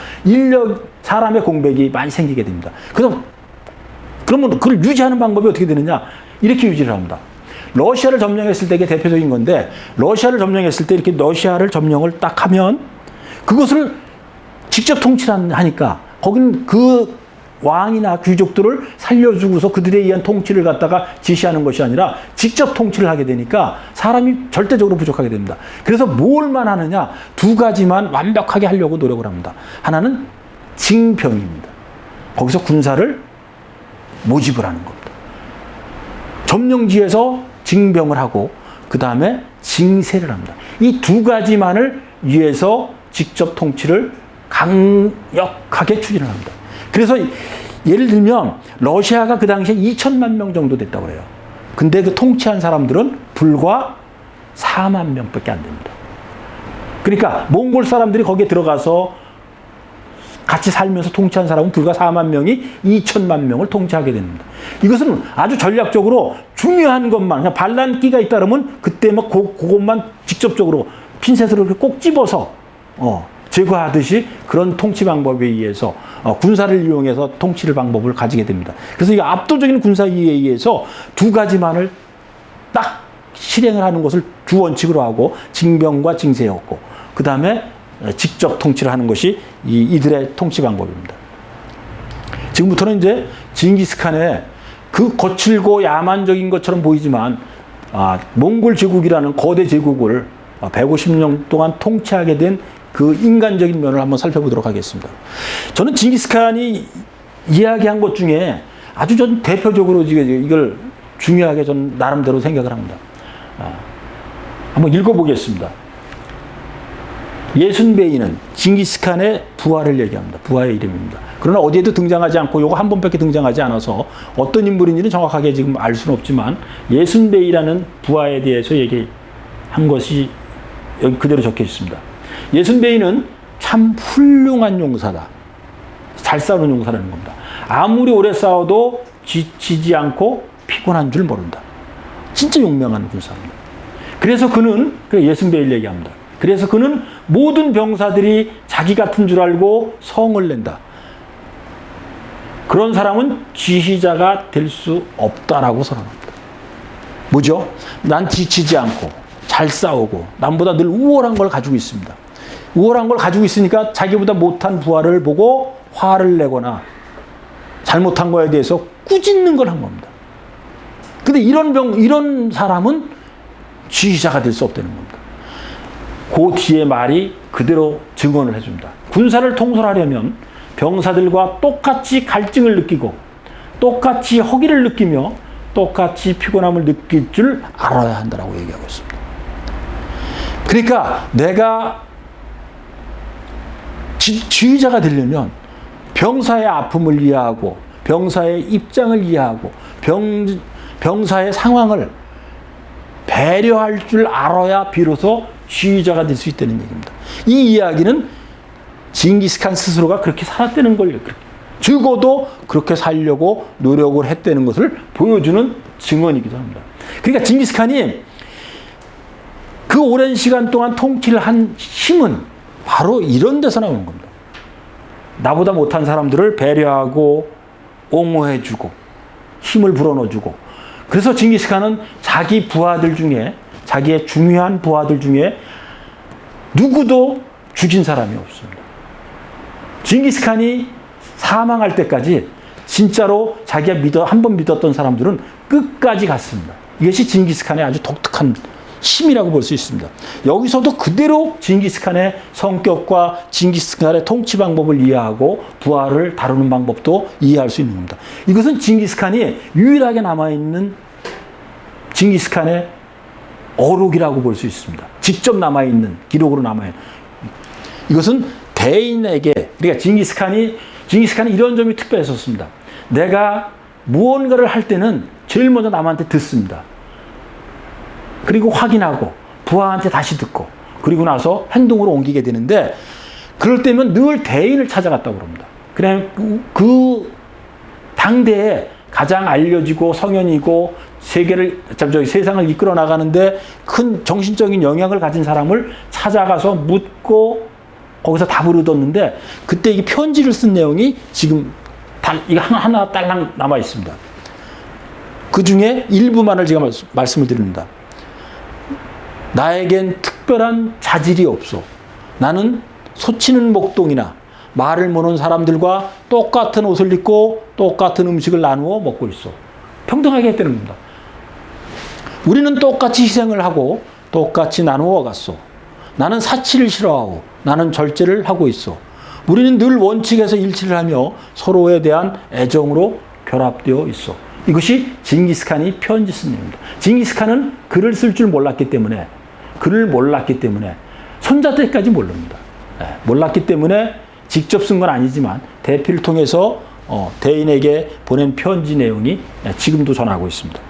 사람의 공백이 많이 생기게 됩니다. 그러면 그걸 유지하는 방법이 어떻게 되느냐. 이렇게 유지를 합니다. 러시아를 점령했을 때 이게 대표적인 건데 러시아를 점령했을 때 이렇게 러시아를 점령을 딱 하면 그것을 직접 통치를 하니까 거기는 그 왕이나 귀족들을 살려주고서 그들에 의한 통치를 갖다가 지시하는 것이 아니라 직접 통치를 하게 되니까 사람이 절대적으로 부족하게 됩니다. 그래서 뭘만 하느냐? 두 가지만 완벽하게 하려고 노력을 합니다. 하나는 징병입니다. 거기서 군사를 모집을 하는 겁니다. 점령지에서 징병을 하고 그 다음에 징세를 합니다. 이 두 가지만을 위해서 직접 통치를 강력하게 추진을 합니다. 그래서 예를 들면 러시아가 그 당시에 2천만 명 정도 됐다고 그래요. 근데 그 통치한 사람들은 불과 4만 명밖에 안 됩니다. 그러니까 몽골 사람들이 거기에 들어가서 같이 살면서 통치한 사람은 불과 4만 명이 2천만 명을 통치하게 됩니다. 이것은 아주 전략적으로 중요한 것만, 그냥 반란기가 있다 그러면 그때 막 그것만 직접적으로 핀셋으로 이렇게 꼭 집어서 제거하듯이 그런 통치 방법에 의해서 군사를 이용해서 통치를 방법을 가지게 됩니다. 그래서 이 압도적인 군사 이해에 의해서 두 가지만을 딱 실행을 하는 것을 주 원칙으로 하고 징병과 징세였고 그 다음에 직접 통치를 하는 것이 이들의 통치 방법입니다. 지금부터는 이제 징기스칸의 그 거칠고 야만적인 것처럼 보이지만 몽골 제국이라는 거대 제국을 150년 동안 통치하게 된 그 인간적인 면을 한번 살펴보도록 하겠습니다. 저는 징기스칸이 이야기한 것 중에 아주 전 대표적으로 이걸 중요하게 전 나름대로 생각을 합니다. 한번 읽어보겠습니다. 예순베이는 징기스칸의 부하를 얘기합니다. 부하의 이름입니다. 그러나 어디에도 등장하지 않고 요거 한 번밖에 등장하지 않아서 어떤 인물인지는 정확하게 지금 알 수는 없지만 예순베이라는 부하에 대해서 얘기한 것이 여기 그대로 적혀 있습니다. 예순베이는 참 훌륭한 용사다. 잘 싸우는 용사라는 겁니다. 아무리 오래 싸워도 지치지 않고 피곤한 줄 모른다. 진짜 용맹한 군사입니다. 그래서 그는 예순베이를 얘기합니다. 그래서 그는 모든 병사들이 자기 같은 줄 알고 성을 낸다. 그런 사람은 지휘자가 될 수 없다라고 선언합니다. 뭐죠? 난 지치지 않고 잘 싸우고 남보다 늘 우월한 걸 가지고 있습니다. 우월한 걸 가지고 있으니까 자기보다 못한 부하를 보고 화를 내거나 잘못한 거에 대해서 꾸짖는 걸 한 겁니다. 근데 이런 사람은 지휘자가 될 수 없다는 겁니다. 그 뒤에 말이 그대로 증언을 해줍니다. 군사를 통솔하려면 병사들과 똑같이 갈증을 느끼고 똑같이 허기를 느끼며 똑같이 피곤함을 느낄 줄 알아야 한다고 얘기하고 있습니다. 그러니까 내가 지휘자가 되려면 병사의 아픔을 이해하고 병사의 입장을 이해하고 병사의 상황을 배려할 줄 알아야 비로소 지휘자가 될 수 있다는 얘기입니다. 이 이야기는 징기스칸 스스로가 그렇게 살았다는 걸 적어도 그렇게 살려고 노력을 했다는 것을 보여주는 증언이기도 합니다. 그러니까 징기스칸이 그 오랜 시간 동안 통치를 한 힘은 바로 이런 데서 나오는 겁니다. 나보다 못한 사람들을 배려하고 옹호해주고 힘을 불어넣어주고 그래서 징기스칸은 자기 부하들 중에 자기의 중요한 부하들 중에 누구도 죽인 사람이 없습니다. 징기스칸이 사망할 때까지 진짜로 자기가 한번 믿었던 사람들은 끝까지 갔습니다. 이것이 징기스칸의 아주 독특한 힘이라고 볼 수 있습니다. 여기서도 그대로 징기스칸의 성격과 징기스칸의 통치 방법을 이해하고 부하를 다루는 방법도 이해할 수 있는 겁니다. 이것은 징기스칸이 유일하게 남아있는 징기스칸의 어록이라고 볼 수 있습니다. 직접 남아있는, 기록으로 남아있는. 이것은 대인에게, 그러니까 징기스칸이 이런 점이 특별했었습니다. 내가 무언가를 할 때는 제일 먼저 남한테 듣습니다. 그리고 확인하고 부하한테 다시 듣고 그리고 나서 행동으로 옮기게 되는데 그럴 때면 늘 대인을 찾아갔다고 그럽니다. 그냥 그 당대에 가장 알려지고 성현이고 세상을 이끌어 나가는데 큰 정신적인 영향을 가진 사람을 찾아가서 묻고 거기서 답을 얻었는데 그때 이게 편지를 쓴 내용이 지금 이거 하나 딸랑 남아 있습니다. 그 중에 일부만을 제가 말씀을 드립니다. 나에겐 특별한 자질이 없어. 나는 소치는 목동이나 말을 모르는 사람들과 똑같은 옷을 입고 똑같은 음식을 나누어 먹고 있어. 평등하게 했다는 겁니다. 우리는 똑같이 희생을 하고 똑같이 나누어 갔어. 나는 사치를 싫어하고 나는 절제를 하고 있어. 우리는 늘 원칙에서 일치를 하며 서로에 대한 애정으로 결합되어 있어. 이것이 징기스칸이 편지 쓴 내용입니다. 징기스칸은 글을 쓸 줄 몰랐기 때문에 손자 때까지 모릅니다. 몰랐기 때문에 직접 쓴 건 아니지만 대피를 통해서 대인에게 보낸 편지 내용이 지금도 전하고 있습니다.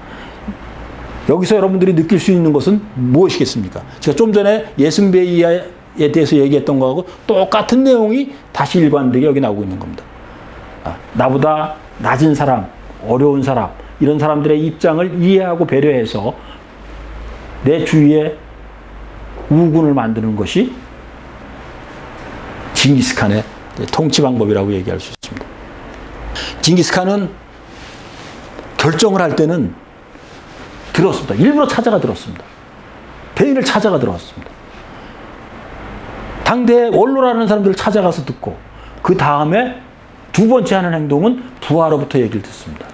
여기서 여러분들이 느낄 수 있는 것은 무엇이겠습니까? 제가 좀 전에 예순배이에 대해서 얘기했던 거하고 똑같은 내용이 다시 일관되게 여기 나오고 있는 겁니다. 나보다 낮은 사람, 어려운 사람, 이런 사람들의 입장을 이해하고 배려해서 내 주위에 우군을 만드는 것이 징기스칸의 통치 방법이라고 얘기할 수 있습니다. 징기스칸은 결정을 할 때는 들었습니다. 일부러 찾아가 들었습니다. 대인을 찾아가 들었습니다. 당대 원로라는 사람들을 찾아가서 듣고 그 다음에 두 번째 하는 행동은 부하로부터 얘기를 듣습니다.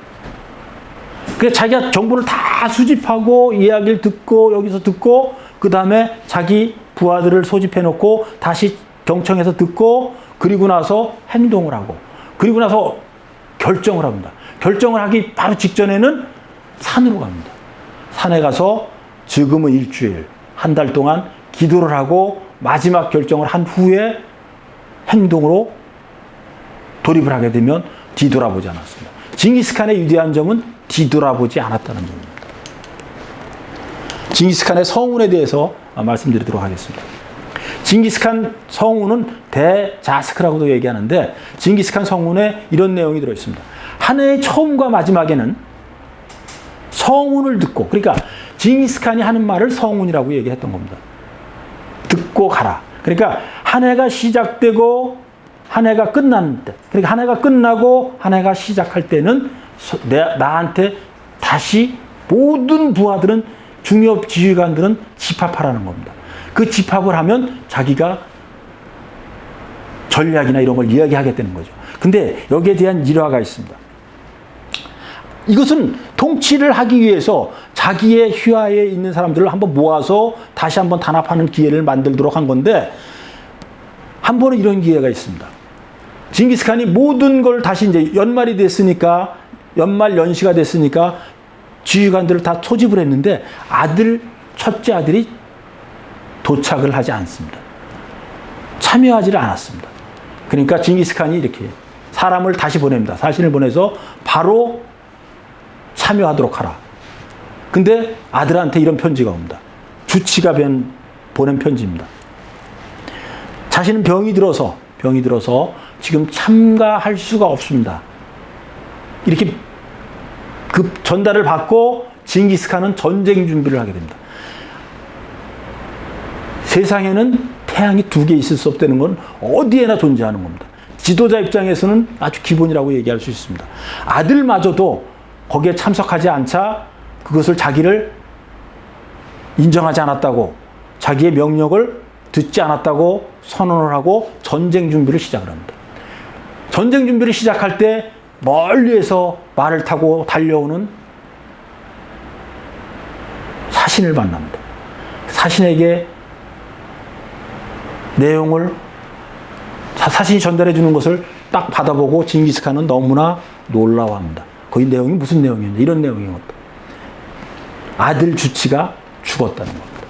그래서 자기가 정보를 다 수집하고 이야기를 듣고 여기서 듣고 그 다음에 자기 부하들을 소집해 놓고 다시 경청해서 듣고 그리고 나서 행동을 하고 그리고 나서 결정을 합니다. 결정을 하기 바로 직전에는 산으로 갑니다. 산에 가서 지금은 일주일, 한 달 동안 기도를 하고 마지막 결정을 한 후에 행동으로 돌입을 하게 되면 뒤돌아보지 않았습니다. 징기스칸의 위대한 점은 뒤돌아보지 않았다는 점입니다. 징기스칸의 성운에 대해서 말씀드리도록 하겠습니다. 징기스칸 성운은 대자스크라고도 얘기하는데 징기스칸 성운에 이런 내용이 들어있습니다. 한 해의 처음과 마지막에는 성운을 듣고, 그러니까 징기스칸이 하는 말을 성운이라고 얘기했던 겁니다. 듣고 가라. 그러니까 한 해가 시작되고 한 해가 끝나는 때, 그러니까 한 해가 끝나고 한 해가 시작할 때는 나한테 다시 모든 부하들은 중요 지휘관들은 집합하라는 겁니다. 그 집합을 하면 자기가 전략이나 이런 걸 이야기하겠다는 거죠. 근데 여기에 대한 일화가 있습니다. 이것은 통치를 하기 위해서 자기의 휘하에 있는 사람들을 한번 모아서 다시 한번 단합하는 기회를 만들도록 한 건데 한 번은 이런 기회가 있습니다. 징기스칸이 모든 걸 다시 이제 연말이 됐으니까 연말 연시가 됐으니까 지휘관들을 다 소집을 했는데 첫째 아들이 도착을 하지 않습니다. 참여하지를 않았습니다. 그러니까 징기스칸이 이렇게 사람을 다시 보냅니다. 사신을 보내서 바로 참여하도록 하라. 근데 아들한테 이런 편지가 옵니다. 주치가 보낸 편지입니다. 자신은 병이 들어서 지금 참가할 수가 없습니다. 이렇게 그 전달을 받고 징기스칸은 전쟁 준비를 하게 됩니다. 세상에는 태양이 두 개 있을 수 없다는 건 어디에나 존재하는 겁니다. 지도자 입장에서는 아주 기본이라고 얘기할 수 있습니다. 아들마저도 거기에 참석하지 않자 그것을 자기를 인정하지 않았다고, 자기의 명령을 듣지 않았다고 선언을 하고 전쟁 준비를 시작을 합니다. 전쟁 준비를 시작할 때 멀리에서 말을 타고 달려오는 사신을 만납니다. 사신에게 내용을 사신이 전달해 주는 것을 딱 받아보고 징기스칸은 너무나 놀라워합니다. 거기 내용이 무슨 내용이었냐, 이런 내용이었다. 아들 주치가 죽었다는 겁니다.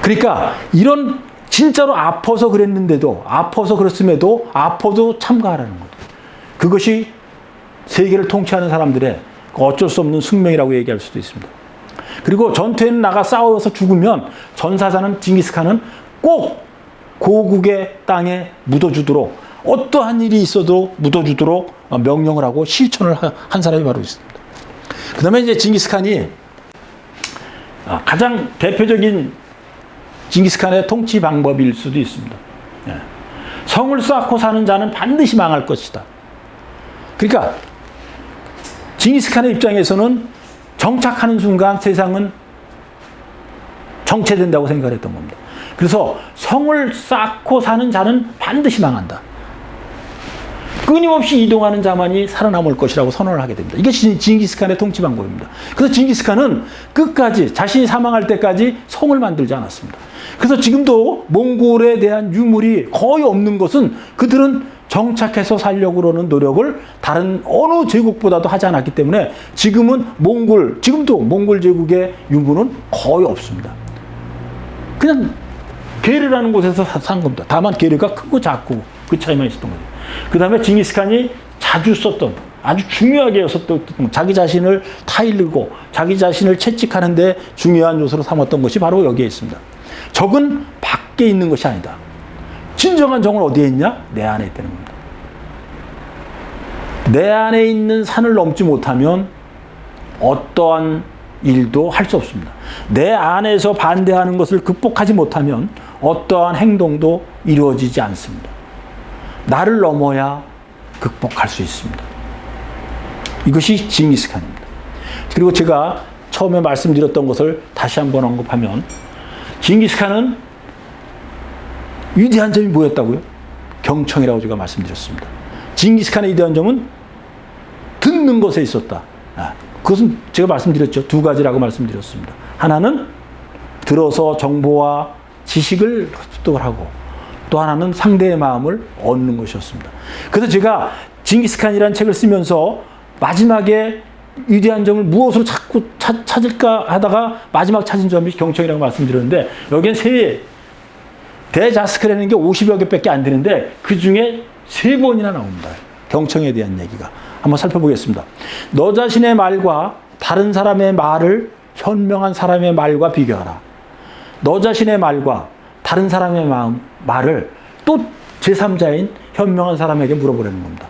그러니까 이런 진짜로 아파서 그랬는데도, 아파서 그랬음에도 아파도 참가하라는 거죠. 그것이 세계를 통치하는 사람들의 어쩔 수 없는 숙명이라고 얘기할 수도 있습니다. 그리고 전투에는 나가 싸워서 죽으면 전사자는 징기스칸은 꼭 고국의 땅에 묻어주도록, 어떠한 일이 있어도 묻어주도록 명령을 하고 실천을 한 사람이 바로 있습니다. 그 다음에 이제 징기스칸이 가장 대표적인 징기스칸의 통치 방법일 수도 있습니다. 성을 쌓고 사는 자는 반드시 망할 것이다. 그러니까 징기스칸의 입장에서는 정착하는 순간 세상은 정체된다고 생각했던 겁니다. 그래서 성을 쌓고 사는 자는 반드시 망한다. 끊임없이 이동하는 자만이 살아남을 것이라고 선언을 하게 됩니다. 이게 징기스칸의 통치 방법입니다. 그래서 징기스칸은 끝까지 자신이 사망할 때까지 성을 만들지 않았습니다. 그래서 지금도 몽골에 대한 유물이 거의 없는 것은 그들은 정착해서 살려고 그러는 노력을 다른 어느 제국보다도 하지 않았기 때문에 지금도 몽골 제국의 유물은 거의 없습니다. 그냥 게르라는 곳에서 산 겁니다. 다만 게르가 크고 작고 그 차이만 있었던 거죠. 그 다음에 징기스칸이 자주 썼던, 아주 중요하게 썼던, 자기 자신을 타이르고 자기 자신을 채찍하는 데 중요한 요소로 삼았던 것이 바로 여기에 있습니다. 적은 밖에 있는 것이 아니다. 진정한 적은 어디에 있냐? 내 안에 있다는 겁니다. 내 안에 있는 산을 넘지 못하면 어떠한 일도 할 수 없습니다. 내 안에서 반대하는 것을 극복하지 못하면 어떠한 행동도 이루어지지 않습니다. 나를 넘어야 극복할 수 있습니다. 이것이 징기스칸입니다. 그리고 제가 처음에 말씀드렸던 것을 다시 한번 언급하면 징기스칸은 위대한 점이 뭐였다고요? 경청이라고 제가 말씀드렸습니다. 징기스칸의 위대한 점은 듣는 것에 있었다. 그것은 제가 말씀드렸죠. 두 가지라고 말씀드렸습니다. 하나는 들어서 정보와 지식을 습득을 하고 또 하나는 상대의 마음을 얻는 것이었습니다. 그래서 제가 징기스칸이라는 책을 쓰면서 마지막에 위대한 점을 무엇으로 자꾸 찾을까 하다가 마지막 찾은 점이 경청이라고 말씀드렸는데 여기엔 대자스크라는 게 50여 개밖에 안 되는데 그 중에 3번이나 나옵니다. 경청에 대한 얘기가. 한번 살펴보겠습니다. 너 자신의 말과 다른 사람의 말을 현명한 사람의 말과 비교하라. 너 자신의 말과 다른 사람의 말을 또 제3자인 현명한 사람에게 물어보라는 겁니다.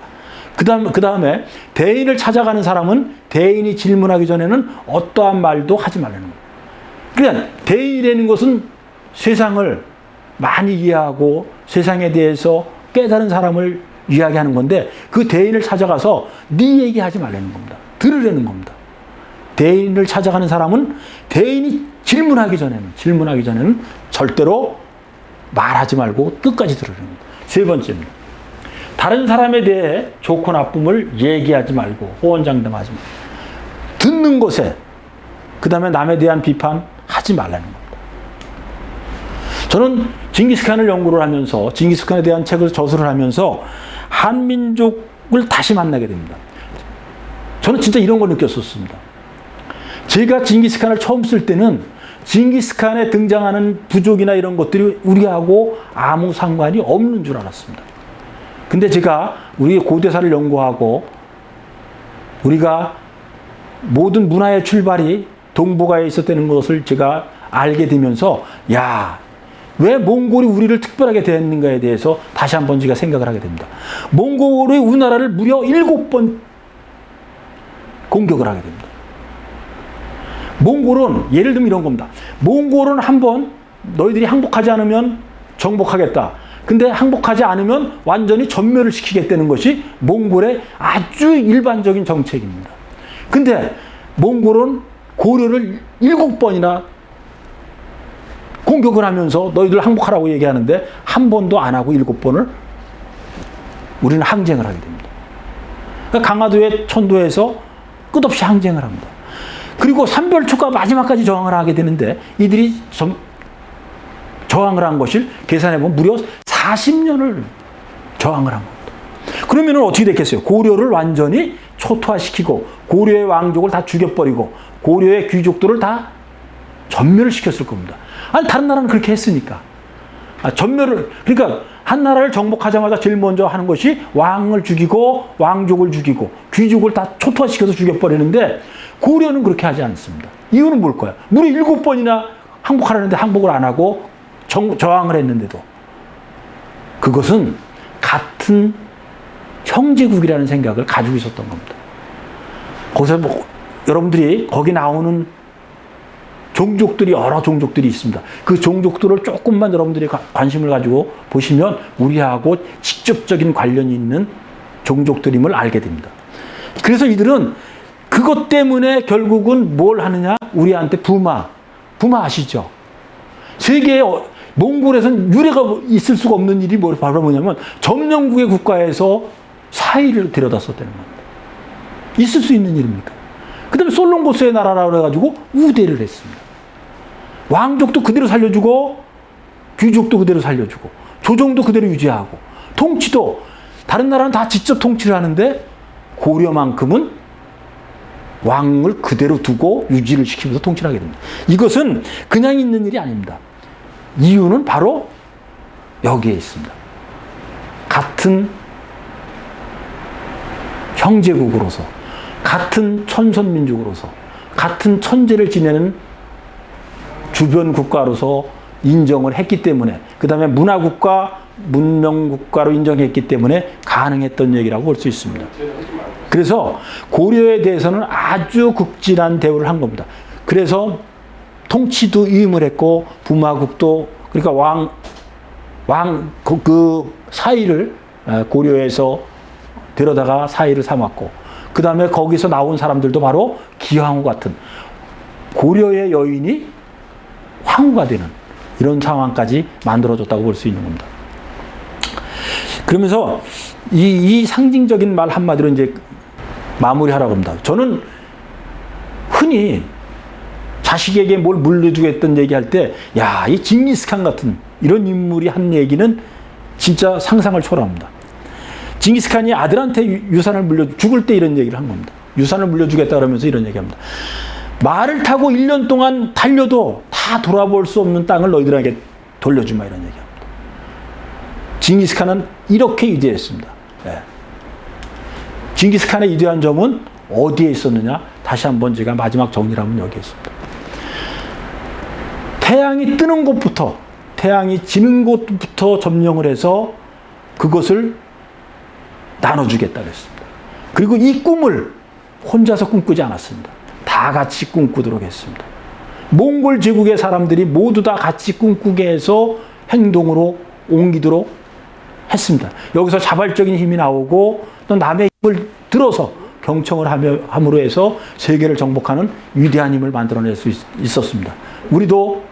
그 다음에 대인을 찾아가는 사람은 대인이 질문하기 전에는 어떠한 말도 하지 말라는 겁니다. 그러니까 대인이라는 것은 세상을 많이 이해하고 세상에 대해서 깨달은 사람을 이야기하는 건데 그 대인을 찾아가서 네 얘기하지 말라는 겁니다. 들으려는 겁니다. 대인을 찾아가는 사람은 대인이 질문하기 전에는 절대로 말하지 말고 끝까지 들으려는 겁니다. 3번째입니다. 다른 사람에 대해 좋고 나쁨을 얘기하지 말고 호언장담하지 말고 듣는 것에 그 다음에 남에 대한 비판하지 말라는 겁니다. 저는 징기스칸을 연구를 하면서 징기스칸에 대한 책을 저술을 하면서 한민족을 다시 만나게 됩니다. 저는 진짜 이런 걸 느꼈었습니다. 제가 징기스칸을 처음 쓸 때는 징기스칸에 등장하는 부족이나 이런 것들이 우리하고 아무 상관이 없는 줄 알았습니다. 근데 제가 우리 고대사를 연구하고 우리가 모든 문화의 출발이 동북아에 있었다는 것을 제가 알게 되면서 왜 몽골이 우리를 특별하게 대했는가에 대해서 다시 한번 제가 생각을 하게 됩니다. 몽골이 우리나라를 무려 7번 공격을 하게 됩니다. 몽골은 예를 들면 이런 겁니다. 몽골은 한번 너희들이 항복하지 않으면 정복하겠다. 근데 항복하지 않으면 완전히 전멸을 시키겠다는 것이 몽골의 아주 일반적인 정책입니다. 근데 몽골은 고려를 7번이나 공격을 하면서 너희들 항복하라고 얘기하는데 한 번도 안 하고 7번을 우리는 항쟁을 하게 됩니다. 그러니까 강화도의 천도에서 끝없이 항쟁을 합니다. 그리고 삼별초가 마지막까지 저항을 하게 되는데 이들이 저항을 한 것을 계산해보면 무려 40년을 저항을 한 겁니다. 그러면 어떻게 됐겠어요? 고려를 완전히 초토화시키고 고려의 왕족을 다 죽여버리고 고려의 귀족들을 다 전멸을 시켰을 겁니다. 아니 다른 나라는 그렇게 했으니까. 그러니까 한 나라를 정복하자마자 제일 먼저 하는 것이 왕을 죽이고 왕족을 죽이고 귀족을 다 초토화시켜서 죽여버리는데 고려는 그렇게 하지 않습니다. 이유는 뭘까요? 무려 7번이나 항복하라는데 항복을 안 하고 저항을 했는데도 그것은 같은 형제국이라는 생각을 가지고 있었던 겁니다. 거기서 여러분들이 거기 나오는 종족들이 여러 종족들이 있습니다. 그 종족들을 조금만 여러분들이 관심을 가지고 보시면 우리하고 직접적인 관련이 있는 종족들임을 알게 됩니다. 그래서 이들은 그것 때문에 결국은 뭘 하느냐? 우리한테 부마 아시죠? 세계에 몽골에서는 유례가 있을 수가 없는 일이 바로 뭐냐면 점령국의 국가에서 사의를 데려다 썼다는 겁니다. 있을 수 있는 일입니까? 그 다음에 솔롱고스의 나라라고 해가지고 우대를 했습니다. 왕족도 그대로 살려주고 귀족도 그대로 살려주고 조정도 그대로 유지하고 통치도 다른 나라는 다 직접 통치를 하는데 고려만큼은 왕을 그대로 두고 유지를 시키면서 통치를 하게 됩니다. 이것은 그냥 있는 일이 아닙니다. 이유는 바로 여기에 있습니다. 같은 형제국으로서, 같은 천선민족으로서, 같은 천재를 지내는 주변 국가로서 인정을 했기 때문에, 그 다음에 문화국가, 문명국가로 인정했기 때문에 가능했던 얘기라고 볼 수 있습니다. 그래서 고려에 대해서는 아주 극진한 대우를 한 겁니다. 그래서 통치도 위임을 했고, 부마국도, 그러니까 그 사의를 고려에서 데려다가 사의를 삼았고, 그 다음에 거기서 나온 사람들도 바로 기황후 같은 고려의 여인이 황후가 되는 이런 상황까지 만들어줬다고 볼 수 있는 겁니다. 그러면서 이 상징적인 말 한마디로 이제 마무리하라고 합니다. 저는 흔히 자식에게 뭘 물려주겠다는 얘기할 때, 야, 이 징기스칸 같은 이런 인물이 한 얘기는 진짜 상상을 초월합니다. 징기스칸이 아들한테 유산을 죽을 때 이런 얘기를 한 겁니다. 유산을 물려주겠다 그러면서 이런 얘기합니다. 말을 타고 1년 동안 달려도 다 돌아볼 수 없는 땅을 너희들에게 돌려주마, 이런 얘기합니다. 징기스칸은 이렇게 위대했습니다. 네. 징기스칸의 위대한 점은 어디에 있었느냐? 다시 한번 제가 마지막 정리를 하면 여기에 있습니다. 태양이 뜨는 곳부터, 태양이 지는 곳부터 점령을 해서 그것을 나눠주겠다 그랬습니다. 그리고 이 꿈을 혼자서 꿈꾸지 않았습니다. 다 같이 꿈꾸도록 했습니다. 몽골 제국의 사람들이 모두 다 같이 꿈꾸게 해서 행동으로 옮기도록 했습니다. 여기서 자발적인 힘이 나오고 또 남의 힘을 들어서 경청을 함으로 해서 세계를 정복하는 위대한 힘을 만들어낼 수 있었습니다. 우리도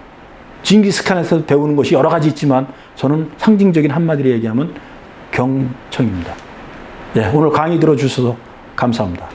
징기스칸에서 배우는 것이 여러 가지 있지만 저는 상징적인 한마디로 얘기하면 경청입니다. 네, 오늘 강의 들어주셔서 감사합니다.